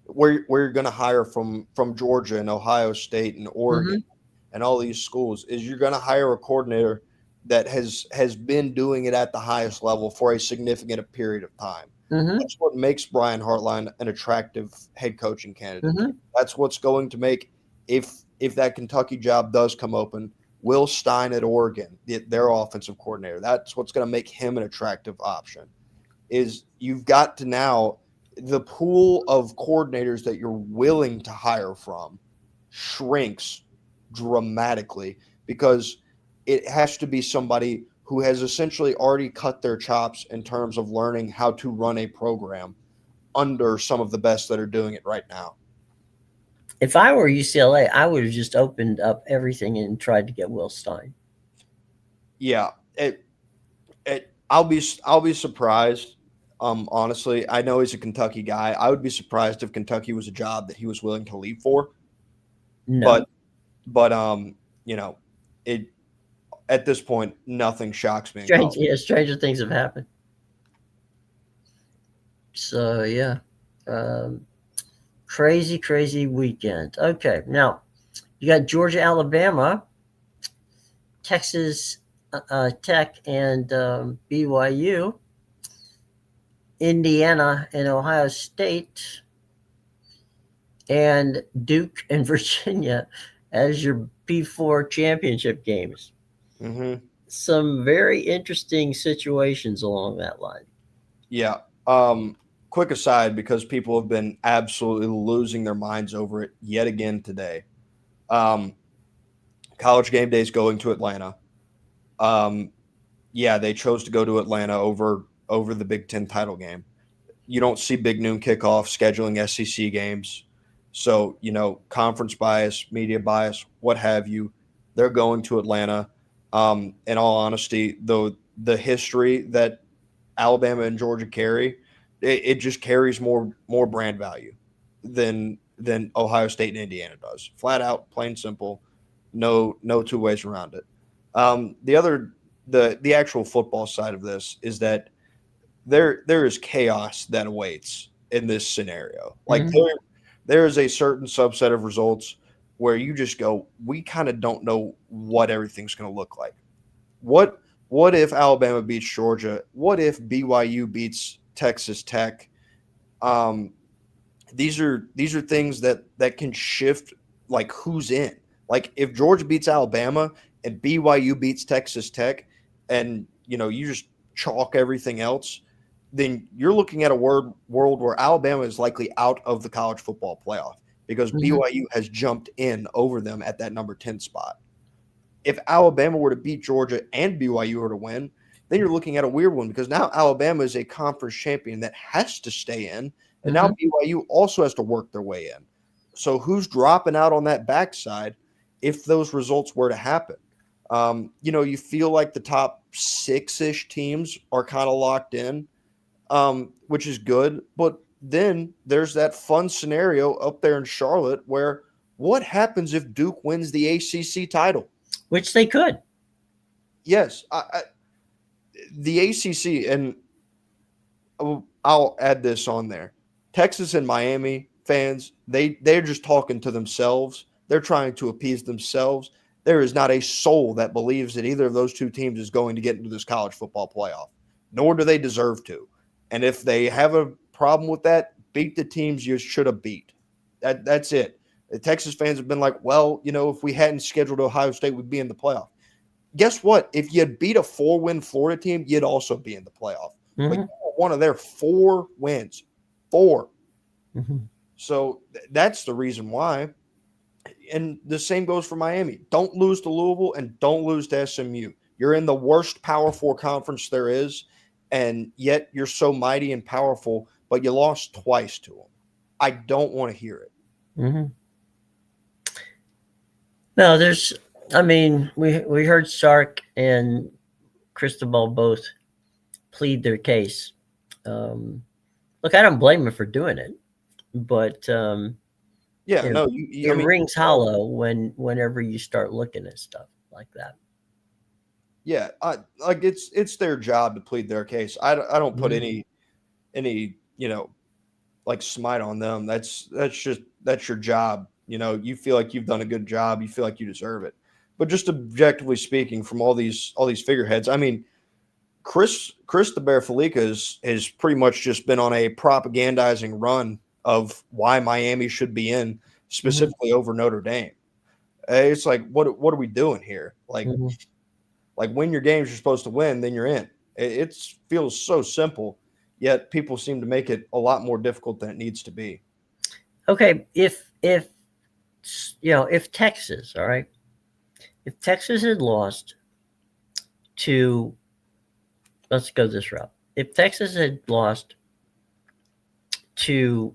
where you're going to hire from Georgia and Ohio State and Oregon Hmm. and all these schools, is you're going to hire a coordinator that has been doing it at the highest level for a significant period of time. Hmm. That's what makes Brian Hartline an attractive head coaching candidate. Hmm. That's what's going to make, if that Kentucky job does come open, Will Stein at Oregon, their offensive coordinator. That's what's going to make him an attractive option. Is you've got to now, the pool of coordinators that you're willing to hire from shrinks dramatically because it has to be somebody who has essentially already cut their chops in terms of learning how to run a program under some of the best that are doing it right now. If I were UCLA, I would have just opened up everything and tried to get Will Stein. Yeah, I'll be surprised. Honestly, I know he's a Kentucky guy. I would be surprised if Kentucky was a job that he was willing to leave for. No, But but you know, it at this point nothing shocks me in strange. college. Yeah, stranger things have happened. So yeah, um, crazy weekend. Okay, now you got Georgia, Alabama, Texas Tech, and BYU, Indiana, and Ohio State, and Duke and Virginia as your P4 championship games. Hmm. Some very interesting situations along that line. Yeah. Um, Quick aside, because people have been absolutely losing their minds over it yet again today. Um, College game day is going to Atlanta. Um, yeah, they chose to go to Atlanta over the Big Ten title game. You don't see big noon kickoff scheduling SEC games. So, conference bias, media bias, what have you. They're going to Atlanta. In all honesty, though, the history that Alabama and Georgia carry, it just carries more brand value than Ohio State and Indiana does. Flat out, plain simple, no two ways around it. The other the actual football side of this is that there is chaos that awaits in this scenario. Like Mm-hmm. there is a certain subset of results where you just go, we kind of don't know what everything's going to look like. What what if Alabama beats Georgia? What if BYU beats Texas Tech? Um, these are things that can shift like who's in. Like if Georgia beats Alabama and BYU beats Texas Tech, and you just chalk everything else, then you're looking at a world where Alabama is likely out of the college football playoff because Mm-hmm. BYU has jumped in over them at that number 10 spot. If Alabama were to beat Georgia and BYU were to win, then you're looking at a weird one because now Alabama is a conference champion that has to stay in, and now Mm-hmm. BYU also has to work their way in. So who's dropping out on that backside if those results were to happen? You feel like the top six-ish teams are kind of locked in, which is good. But then there's that fun scenario up there in Charlotte where what happens if Duke wins the ACC title? Which they could. Yes, the ACC, and I'll add this on there. Texas and Miami fans, they're just talking to themselves. They're trying to appease themselves. There is not a soul that believes that either of those two teams is going to get into this college football playoff, nor do they deserve to. And if they have a problem with that, beat the teams you should have beat. That's it. The Texas fans have been like, well, if we hadn't scheduled Ohio State, we'd be in the playoff. Guess what? If you beat a 4-win Florida team, you'd also be in the playoff. But Mm-hmm. you were one of their 4 wins. 4. Mm-hmm. So that's the reason why. And the same goes for Miami. Don't lose to Louisville and don't lose to SMU. You're in the worst Power Four conference there is, and yet you're so mighty and powerful, but you lost twice to them. I don't want to hear it. Mm-hmm. No, there's. I mean, we heard Sark and Cristobal both plead their case. Um, Look, I don't blame him for doing it, but Yeah, it, no, it I mean, rings hollow whenever you start looking at stuff like that. yeah, like it's their job to plead their case. I don't put Mm-hmm. any like smite on them. That's your job. You feel like you've done a good job. You feel like you deserve it. But just objectively speaking, from all these figureheads, I mean, Chris the Bear Felica has pretty much just been on a propagandizing run of why Miami should be in, Mm-hmm. specifically over Notre Dame. It's like what are we doing here? Mm-hmm. Like win your games you're supposed to win, then you're in. It feels so simple, yet people seem to make it a lot more difficult than it needs to be. Okay, if if Texas, all right, if Texas had lost to, let's go this route. If Texas had lost to,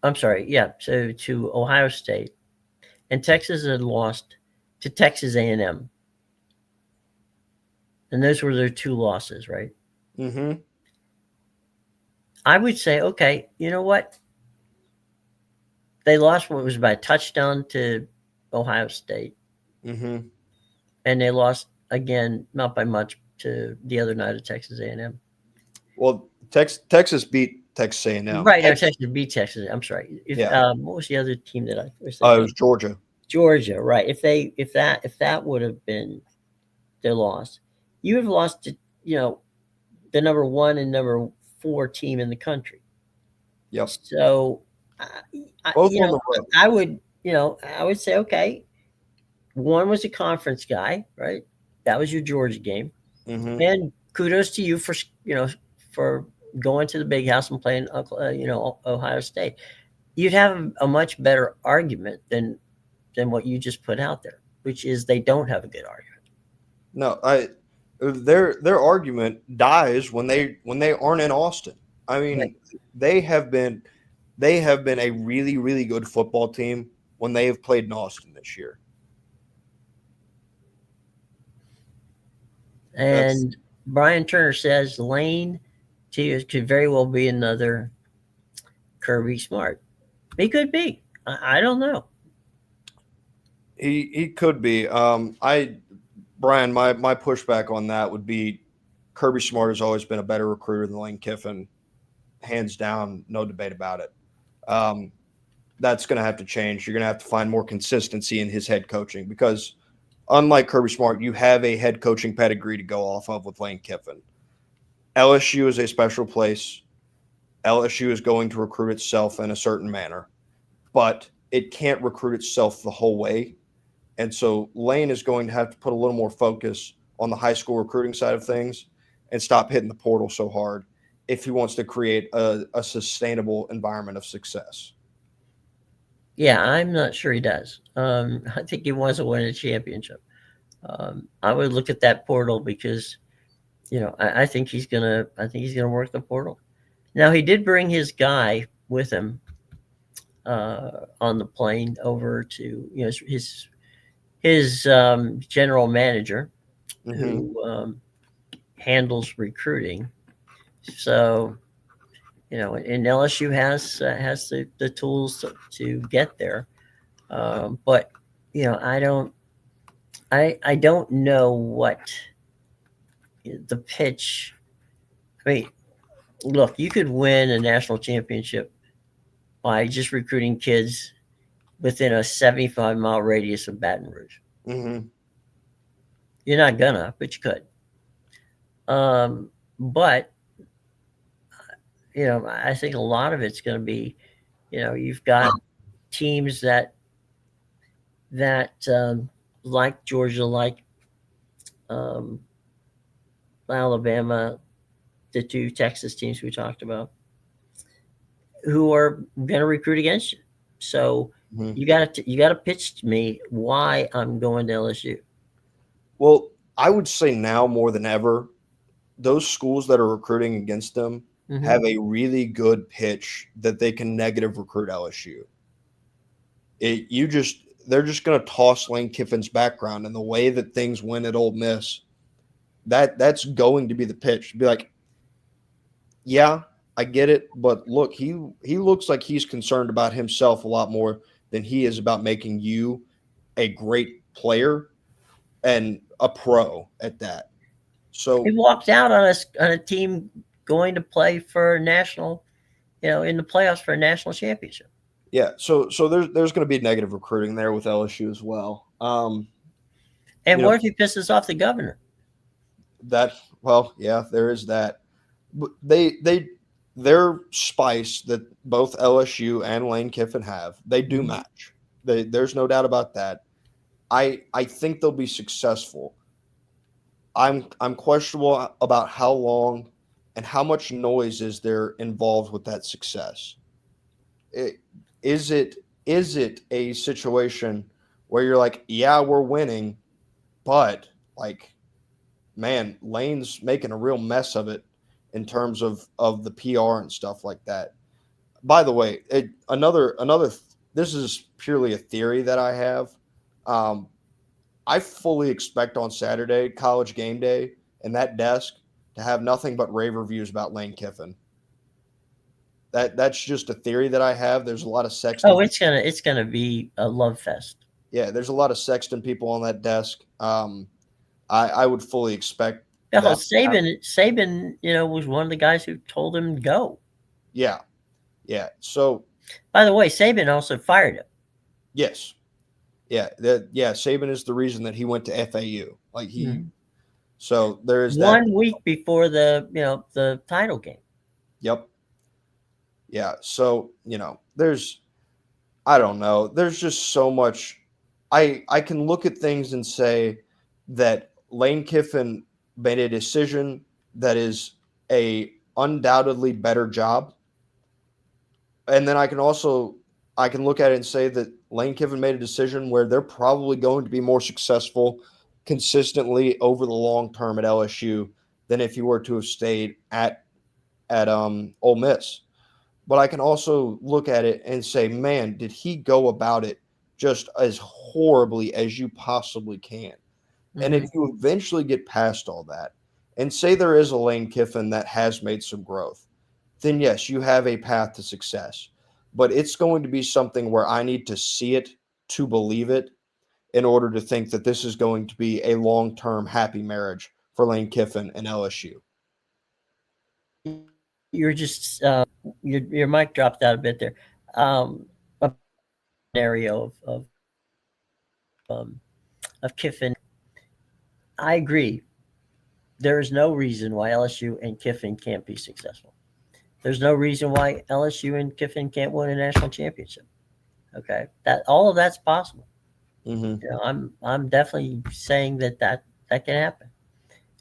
I'm sorry, yeah, so to Ohio State, and Texas had lost to Texas A&M, and those were their two losses, right? Mm-hmm. I would say, okay, you know what? They lost what was by a touchdown to Ohio State, Mm-hmm. and they lost again, not by much, to the other night of Texas A&M. Well, Texas beat Texas A&M. Right, no, Texas, Texas beat Texas. I'm sorry. If yeah. what was the other team that I was thinking It of? was Georgia. Georgia, right? If that would have been their loss, you have lost to the number one and number four team in the country. Yep. So, Both on the road. I would say okay. One was a conference guy, right? That was your Georgia game, Hmm. and kudos to you for going to the big house and playing Ohio State. You'd have a much better argument than what you just put out there, which is they don't have a good argument. No, their argument dies when they aren't in Austin. I Right. mean, they have been they have been a really really good football team when they have played in Austin this year. That's And Brian Turner says Lane could very well be another Kirby Smart. He could be. I don't know. he could be. I Brian, my pushback on that would be Kirby Smart has always been a better recruiter than Lane Kiffin, hands down, no debate about it. Um, that's going to have to change. You're going to have to find more consistency in his head coaching because, unlike Kirby Smart, you have a head coaching pedigree to go off of with Lane Kiffin. LSU is a special place. LSU is going to recruit itself in a certain manner, but it can't recruit itself the whole way. And so Lane is going to have to put a little more focus on the high school recruiting side of things and stop hitting the portal so hard if he wants to create a sustainable environment of success. Yeah, I'm not sure he does. I think he wants to win a championship. I would look at that portal because I think he's gonna. I think he's gonna work the portal. Now he did bring his guy with him on the plane over to his general manager Mm-hmm. who handles recruiting. So and LSU has the tools to get there. But I don't know what the pitch. I mean, look, you could win a national championship by just recruiting kids within a 75-mile radius of Baton Rouge. Mm-hmm. You're not gonna, but you could. But I think a lot of it's going to be, you've got teams that like Georgia, like um, Alabama, the two Texas teams we talked about, who are going to recruit against you. So Mm-hmm. you got to pitch to me why I'm going to LSU. Well, I would say now more than ever, those schools that are recruiting against them Hmm. have a really good pitch that they can negative recruit LSU. They're just going to toss Lane Kiffin's background and the way that things went at Ole Miss. That's going to be the pitch. Be like, yeah, I get it, but look, he looks like he's concerned about himself a lot more than he is about making you a great player and a pro at that. He So walked out on a team going to play for a national, in the playoffs for a national championship. yeah, so there's going to be negative recruiting there with LSU as well. And You know what if he pisses off the governor? that well, yeah, there is that. But their spice that both LSU and Lane Kiffin have, they do Mhm. match. There's no doubt about that. I think they'll be successful. I'm questionable about how long and how much noise is there involved with that success. It, is it is it a situation where you're like, yeah, we're winning, but like, man, Lane's making a real mess of it in terms of the PR and stuff like that. By the way, another this is purely a theory that I have. Um, I fully expect on Saturday, college game day, and that desk to have nothing but rave reviews about Lane Kiffin. That's just a theory that I have. There's a lot of Oh, Sexton. it's gonna be a love fest. Yeah, there's a lot of Sexton people on that desk. I would fully expect Hell, that to happen. Saban, was one of the guys who told him go. Yeah, yeah. So By the way, Saban also fired him. yes, yeah. Saban is the reason that he went to FAU. Like he, Mhm. so there is that. 1 week before the title game. Yep. Yeah. So there's I don't know. There's just so much. I can look at things and say that Lane Kiffin made a decision that is a undoubtedly better job, and then I can look at it and say that Lane Kiffin made a decision where they're probably going to be more successful consistently over the long term at LSU than if you were to have stayed at Ole Miss. But I can also look at it and say, man, did he go about it just as horribly as you possibly can? And if Mhm. you eventually get past all that and say there is a Lane Kiffin that has made some growth, then yes, you have a path to success. But it's going to be something where I need to see it to believe it in order to think that this is going to be a long term happy marriage for Lane Kiffin and LSU. You're just your mic dropped out a bit there. About scenario of Kiffin, I agree. There is no reason why LSU and Kiffin can't be successful. There's no reason why LSU and Kiffin can't win a national championship. Okay, that all of that's possible. Mm-hmm. I'm definitely saying that can happen.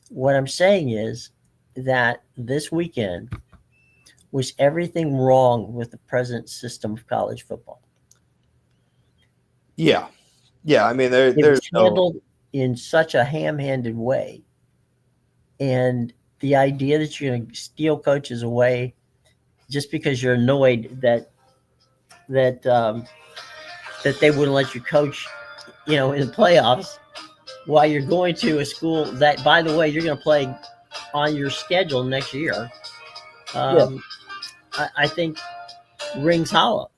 What I'm saying is that this weekend was everything wrong with the present system of college football. Yeah. Yeah. I mean, It was there's no. handled in such a ham-handed way, and the idea that you're going to steal coaches away just because you're annoyed that that they wouldn't let you coach, in the playoffs while you're going to a school that, by the way, you're going to play on your schedule next year. Yeah. Um, I think rings hollow.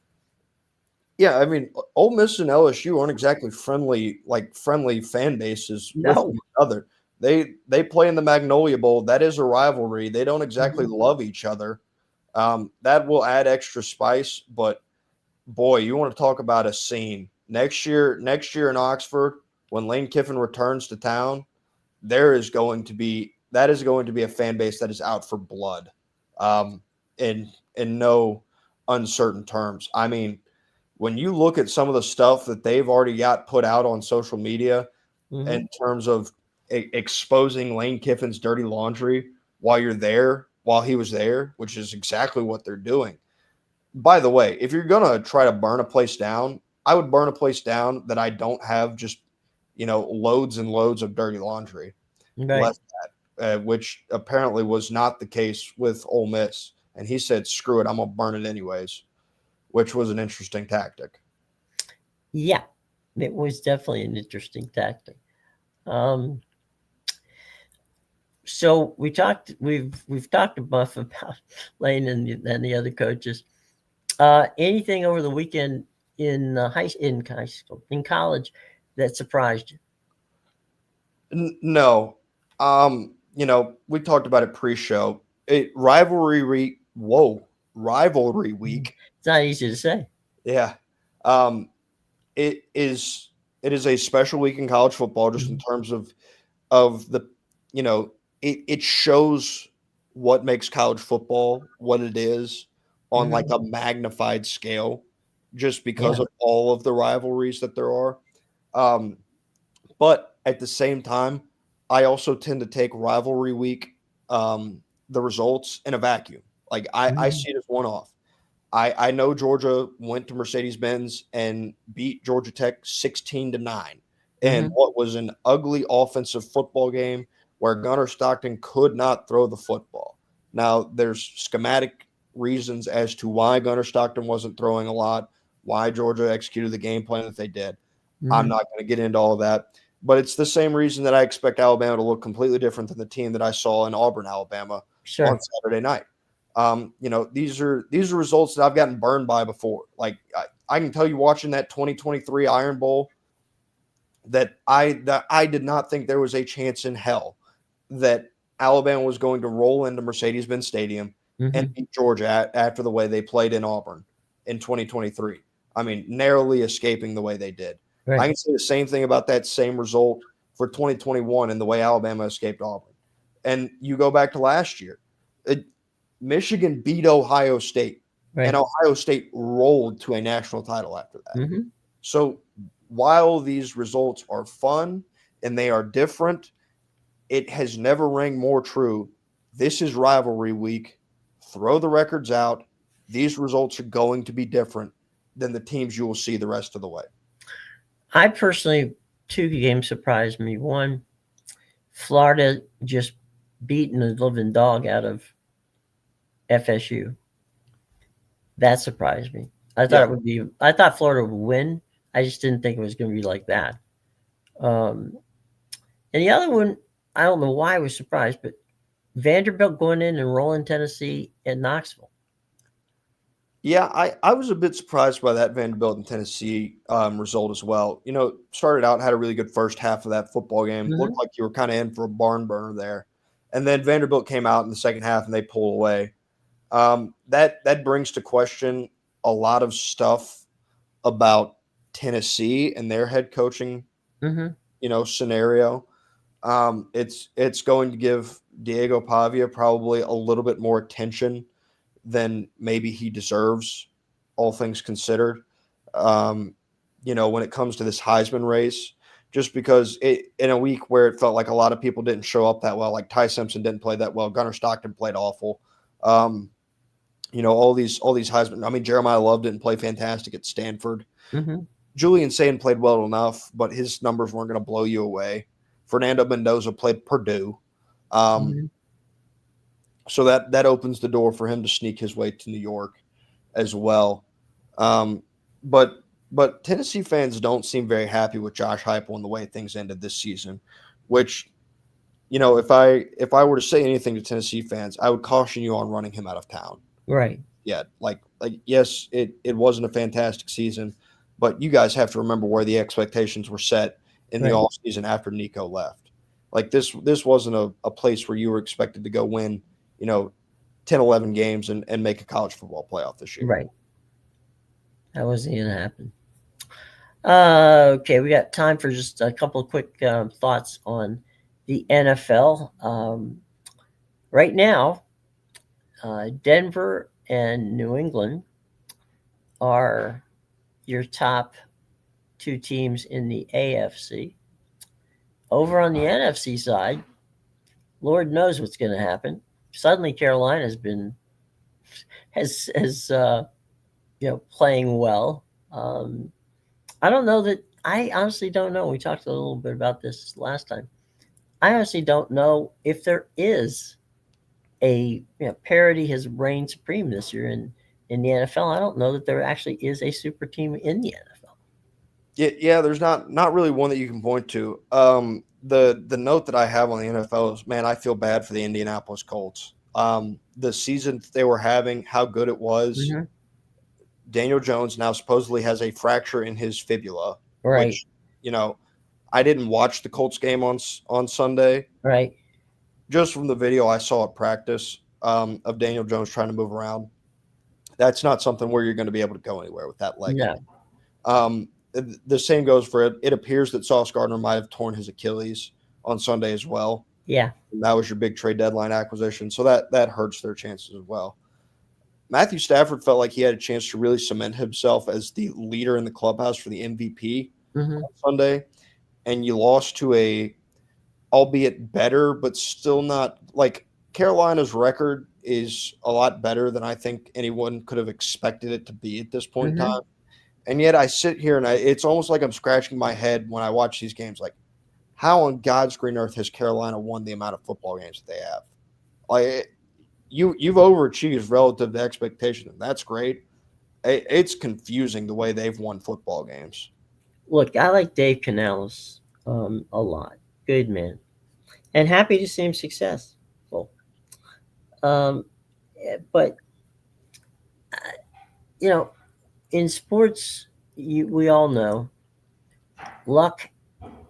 Yeah, I mean, Ole Miss and LSU aren't exactly friendly fan bases with No. each other. They play in the Magnolia Bowl. That is a rivalry. They don't exactly Mhm. love each other. That will add extra spice. But boy, you want to talk about a scene next year. Next year in Oxford, when Lane Kiffin returns to town, that is going to be a fan base that is out for blood. Um, in no uncertain terms. I mean, when you look at some of the stuff that they've already got put out on social media in Mhm. terms of exposing Lane Kiffin's dirty laundry while he was there, which is exactly what they're doing. By the way, if you're going to try to burn a place down, I would burn a place down that I don't have just, loads and loads of dirty laundry Right. left which apparently was not the case with Ole Miss. And he said, screw it, I'm going to burn it anyways, which was an interesting tactic. Yeah, it was definitely an interesting tactic. Um, so we've talked enough about Lane and the other coaches. Anything over the weekend in high school, in college, that surprised you? No. We talked about it pre-show. Rivalry Mhm. week. It's not easy to say. Yeah. Um, it is a special week in college football just in Mhm. terms of the you know, it shows what makes college football what it is on like Mhm. a magnified scale just because Yeah. of all of the rivalries that there are. Um, But at the same time, I also tend to take rivalry week, the results in a vacuum. Like I Mhm. see it as one off. I know Georgia went to Mercedes Benz and beat Georgia Tech 16-9 in Mhm. what was an ugly offensive football game where Gunnar Stockton could not throw the football. Now there's schematic reasons as to why Gunnar Stockton wasn't throwing a lot, why Georgia executed the game plan that they did. I'm Mhm. not going to get into all of that. But it's the same reason that I expect Alabama to look completely different than the team that I saw in Auburn, Alabama on Sure. Saturday night. These are results that I've gotten burned by before. Like I can tell you watching that 2023 Iron Bowl that I did not think there was a chance in hell that Alabama was going to roll into Mercedes-Benz Stadium and Hmm. beat Georgia after the way they played in Auburn in 2023. I mean, narrowly escaping the way they did. I Right. can say the same thing about that same result for 2021 and the way Alabama escaped Auburn. And you go back to last year, it, Michigan beat Ohio State, and Right. Ohio State rolled to a national title after that. Hmm. So while these results are fun and they are different, it has never rang more true. This is rivalry week. Throw the records out. These results are going to be different than the teams you will see the rest of the way. I personally, two games surprised me. One, Florida just beating the living dog out of FSU. That surprised me. I thought Yeah, it would be. I thought Florida would win. I just didn't think it was going to be like that. Um, and the other one, I don't know why I was surprised, but Vanderbilt going in and rolling Tennessee at Knoxville. yeah, I was a bit surprised by that Vanderbilt and Tennessee result as well. Started out, had a really good first half of that football game. Hmm. Looked like you were kind of in for a barn burner there. And then Vanderbilt came out in the second half and they pulled away. That brings to question a lot of stuff about Tennessee and their head coaching, Hmm. scenario. It's going to give Diego Pavia probably a little bit more attention than maybe he deserves, all things considered. Um, when it comes to this Heisman race, just because in a week where it felt like a lot of people didn't show up that well, like Ty Simpson didn't play that well, Gunnar Stockton played awful. Um, all these Heisman. I mean, Jeremiah Love didn't play fantastic at Stanford. Hmm. Julian Sayin played well enough, but his numbers weren't going to blow you away. Fernando Mendoza played Purdue. Um, Hmm. so that opens the door for him to sneak his way to New York as well. Um, but but Tennessee fans don't seem very happy with Josh Heupel and the way things ended this season, which if I were to say anything to Tennessee fans, I would caution you on running him out of town. Right. Yeah, like yes, it wasn't a fantastic season, but you guys have to remember where the expectations were set in the Right. off season after Nico left. Like this wasn't a place where you were expected to go win, you know, 10, 11 games and make a college football playoff this year. Right. That wasn't going to happen. Okay, we got time for just a couple of quick thoughts on the NFL. Right now, Denver and New England are your top two teams in the AFC. Over on the NFC side, Lord knows what's going to happen. Suddenly, Carolina's been has playing well. Um, I don't know that. I honestly don't know. We talked a little bit about this last time. I honestly don't know if there is parity has reigned supreme this year in the NFL. I don't know that there actually is a super team in the NFL. Yeah, there's not really one that you can point to. The note that I have on the NFL is, man, I feel bad for the Indianapolis Colts. The season they were having, how good it was. Hmm. Daniel Jones now supposedly has a fracture in his fibula, Right, which I didn't watch the Colts game on Sunday. right. Just from the video I saw at practice of Daniel Jones trying to move around, that's not something where you're going to be able to go anywhere with that leg. No, The same goes for it. It appears that Sauce Gardner might have torn his Achilles on Sunday as well. yeah, And that was your big trade deadline acquisition, so that hurts their chances as well. Matthew Stafford felt like he had a chance to really cement himself as the leader in the clubhouse for the MVP hmm, on Sunday, and you lost to a, albeit better, but still not like Carolina's record is a lot better than I think anyone could have expected it to be at this point in hmm. time. And yet I sit here and it's almost like I'm scratching my head when I watch these games. Like, how on God's green earth has Carolina won the amount of football games that they have? Like, you've overachieved relative to expectation, and that's great. It's confusing the way they've won football games. Look, I like Dave Canales a lot. Good man, and happy to see him successful. Um, but you know, in sports, we all know luck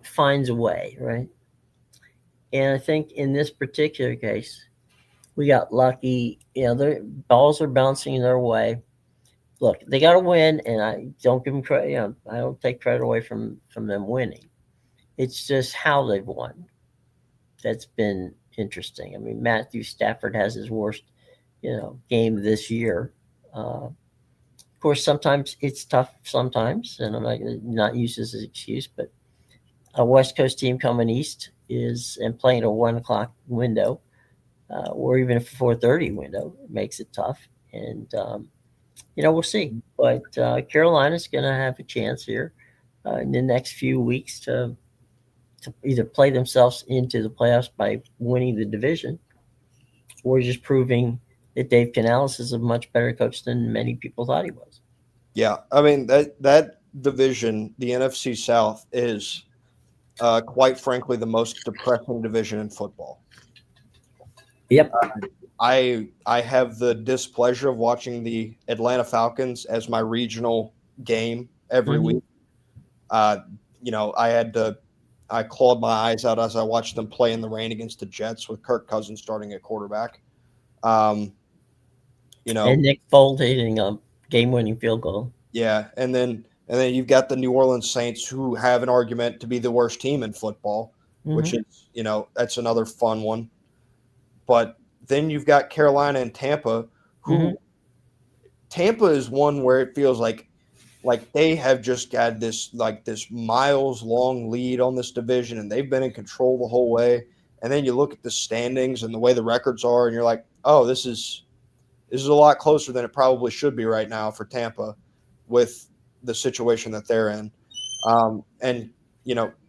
finds a way, right? And I think in this particular case, We got lucky. The balls are bouncing their way. Look, they got to win, and I don't give them credit. I don't take credit away from them winning. It's just how they've won that's been interesting. I mean, Matthew Stafford has his worst, game this year. Of course, sometimes it's tough. Sometimes, and I'm not use this as an excuse, but a West Coast team coming east is and playing a 1 o'clock window, or even a 4:30 window makes it tough. And we'll see. But Carolina's going to have a chance here in the next few weeks to either play themselves into the playoffs by winning the division, or just proving that Dave Canales is a much better coach than many people thought he was. Yeah, I mean that division, the NFC South, is quite frankly the most depressing division in football. Yep. I have the displeasure of watching the Atlanta Falcons as my regional game every Mm-hmm. week. Uh, I clawed my eyes out as I watched them play in the rain against the Jets with Kirk Cousins starting at quarterback. Um, you And know, Nick Foles hitting a game-winning field goal. yeah, and then you've got the New Orleans Saints, who have an argument to be the worst team in football, which Mm-hmm. is that's another fun one. But then you've got Carolina and Tampa, Mm-hmm. who Tampa is one where it feels like they have just got this miles long lead on this division, and they've been in control the whole way. And then you look at the standings and the way the records are, and you're like, oh, this is a lot closer than it probably should be right now for Tampa with the situation that they're in. And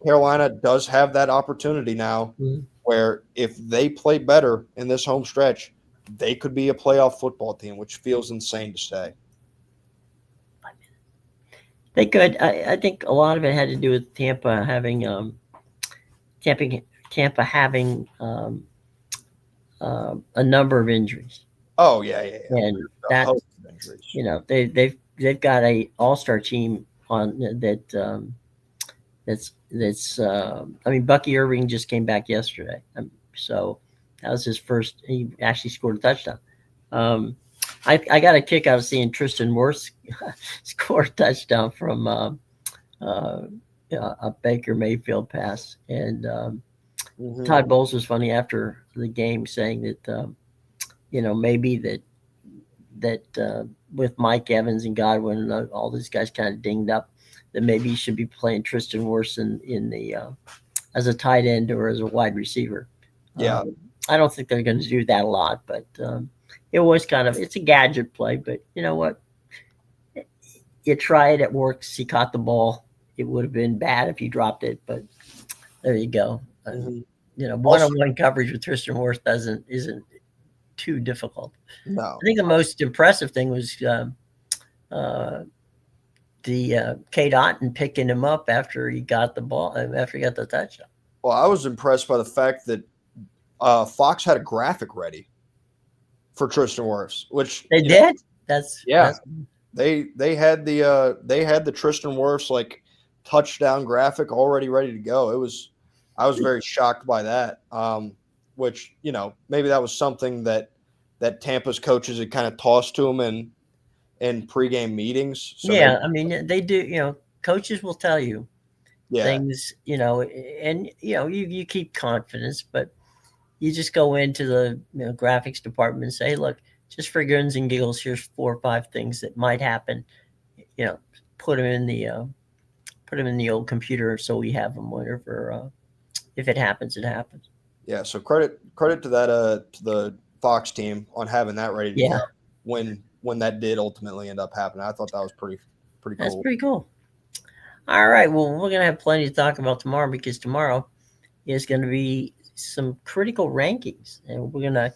Carolina does have that opportunity now, Mm-hmm. where if they play better in this home stretch, they could be a playoff football team, which feels insane to say. They could. I think a lot of it had to do with Tampa, Tampa having a number of injuries, Oh yeah. and A that host of injuries. they've got a all-star team on that. That's I mean, Bucky Irving just came back yesterday, so that was his first. He actually scored a touchdown. Um, I got a kick out of seeing Tristan Wirfs score a touchdown from uh, a Baker Mayfield pass, and Hmm. Todd Bowles was funny after the game, saying that maybe that with Mike Evans and Godwin and all these guys kind of dinged up, that maybe he should be playing Tristan Wirfs in the as a tight end or as a wide receiver. Yeah. I don't think they're going to do that a lot, but it was it's a gadget play. But you know what? You try it, it works. He caught the ball. It would have been bad if he dropped it, but there you go. Hmm. Also, One-on-one coverage with Tristan Wirfs isn't too difficult. no. I think the most impressive thing was uh, the Kate Otten picking him up after he got the ball, after he got the touchdown. Well, I was impressed by the fact that Fox had a graphic ready for Tristan Wirfs, which They did. That's yeah, that's they had the Tristan Wirfs touchdown graphic already ready to go. I was very shocked by that. Which maybe that was something that Tampa's coaches had kind of tossed to him in pregame meetings. So maybe yeah. I mean, they do. Coaches will tell you yeah, things. And you keep confidence, but you just go into the graphics department and say, hey, look, just for guns and giggles, here's 4 or 5 things that might happen. You know, put them in the old computer so we have them whenever if it happens, it happens. yeah. So credit to that to the Fox team on having that ready to go Yeah, when that did ultimately end up happening. I thought that was pretty that's cool. pretty cool. All right, well, we're gonna have plenty to talk about tomorrow because tomorrow is going to be some critical rankings, and we're gonna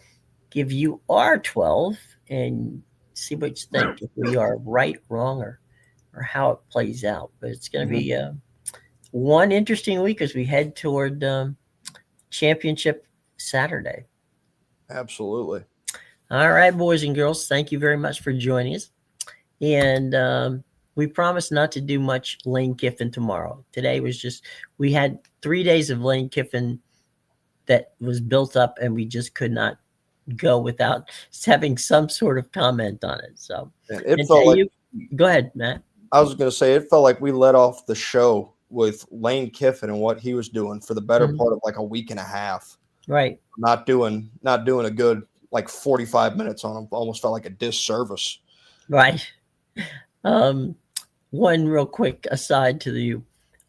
give you our 12 and see what you think if we are right, wrong, or how it plays out. But it's going to Mhm. be one interesting week as we head toward championship Saturday. Absolutely. All right, boys and girls, thank you very much for joining us. And we promise not to do much Lane Kiffin tomorrow. Today was just, we had 3 days of Lane Kiffin that was built up, and we just could not go without having some sort of comment on it. So, And it and felt like you go ahead, Matt. I was going to say it felt like we let off the show with Lane Kiffin and what he was doing for the better Mhm. part of like a week and a half. Right, Not doing a good like 45 minutes on him. Almost felt like a disservice. right. Um, One real quick aside to you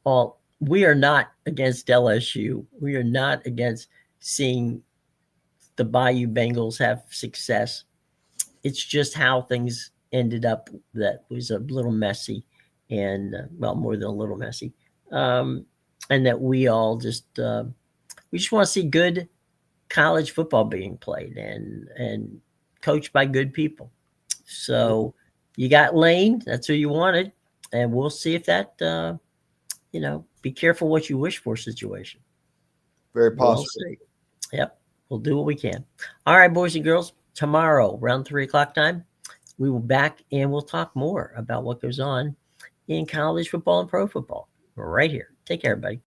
all: we are not against LSU. We are not against seeing the Bayou Bengals have success. It's just how things ended up that was a little messy, and well, more than a little messy, um, and that we just want to see good college football being played and coached by good people. So you got Lane, that's who you wanted, and we'll see if that be careful what you wish for situation. Very We'll possible. see. Yep, we'll do what we can. All right, boys and girls. Tomorrow, around 3 o'clock time, we will back and we'll talk more about what goes on in college football and pro football right here. Take care, everybody.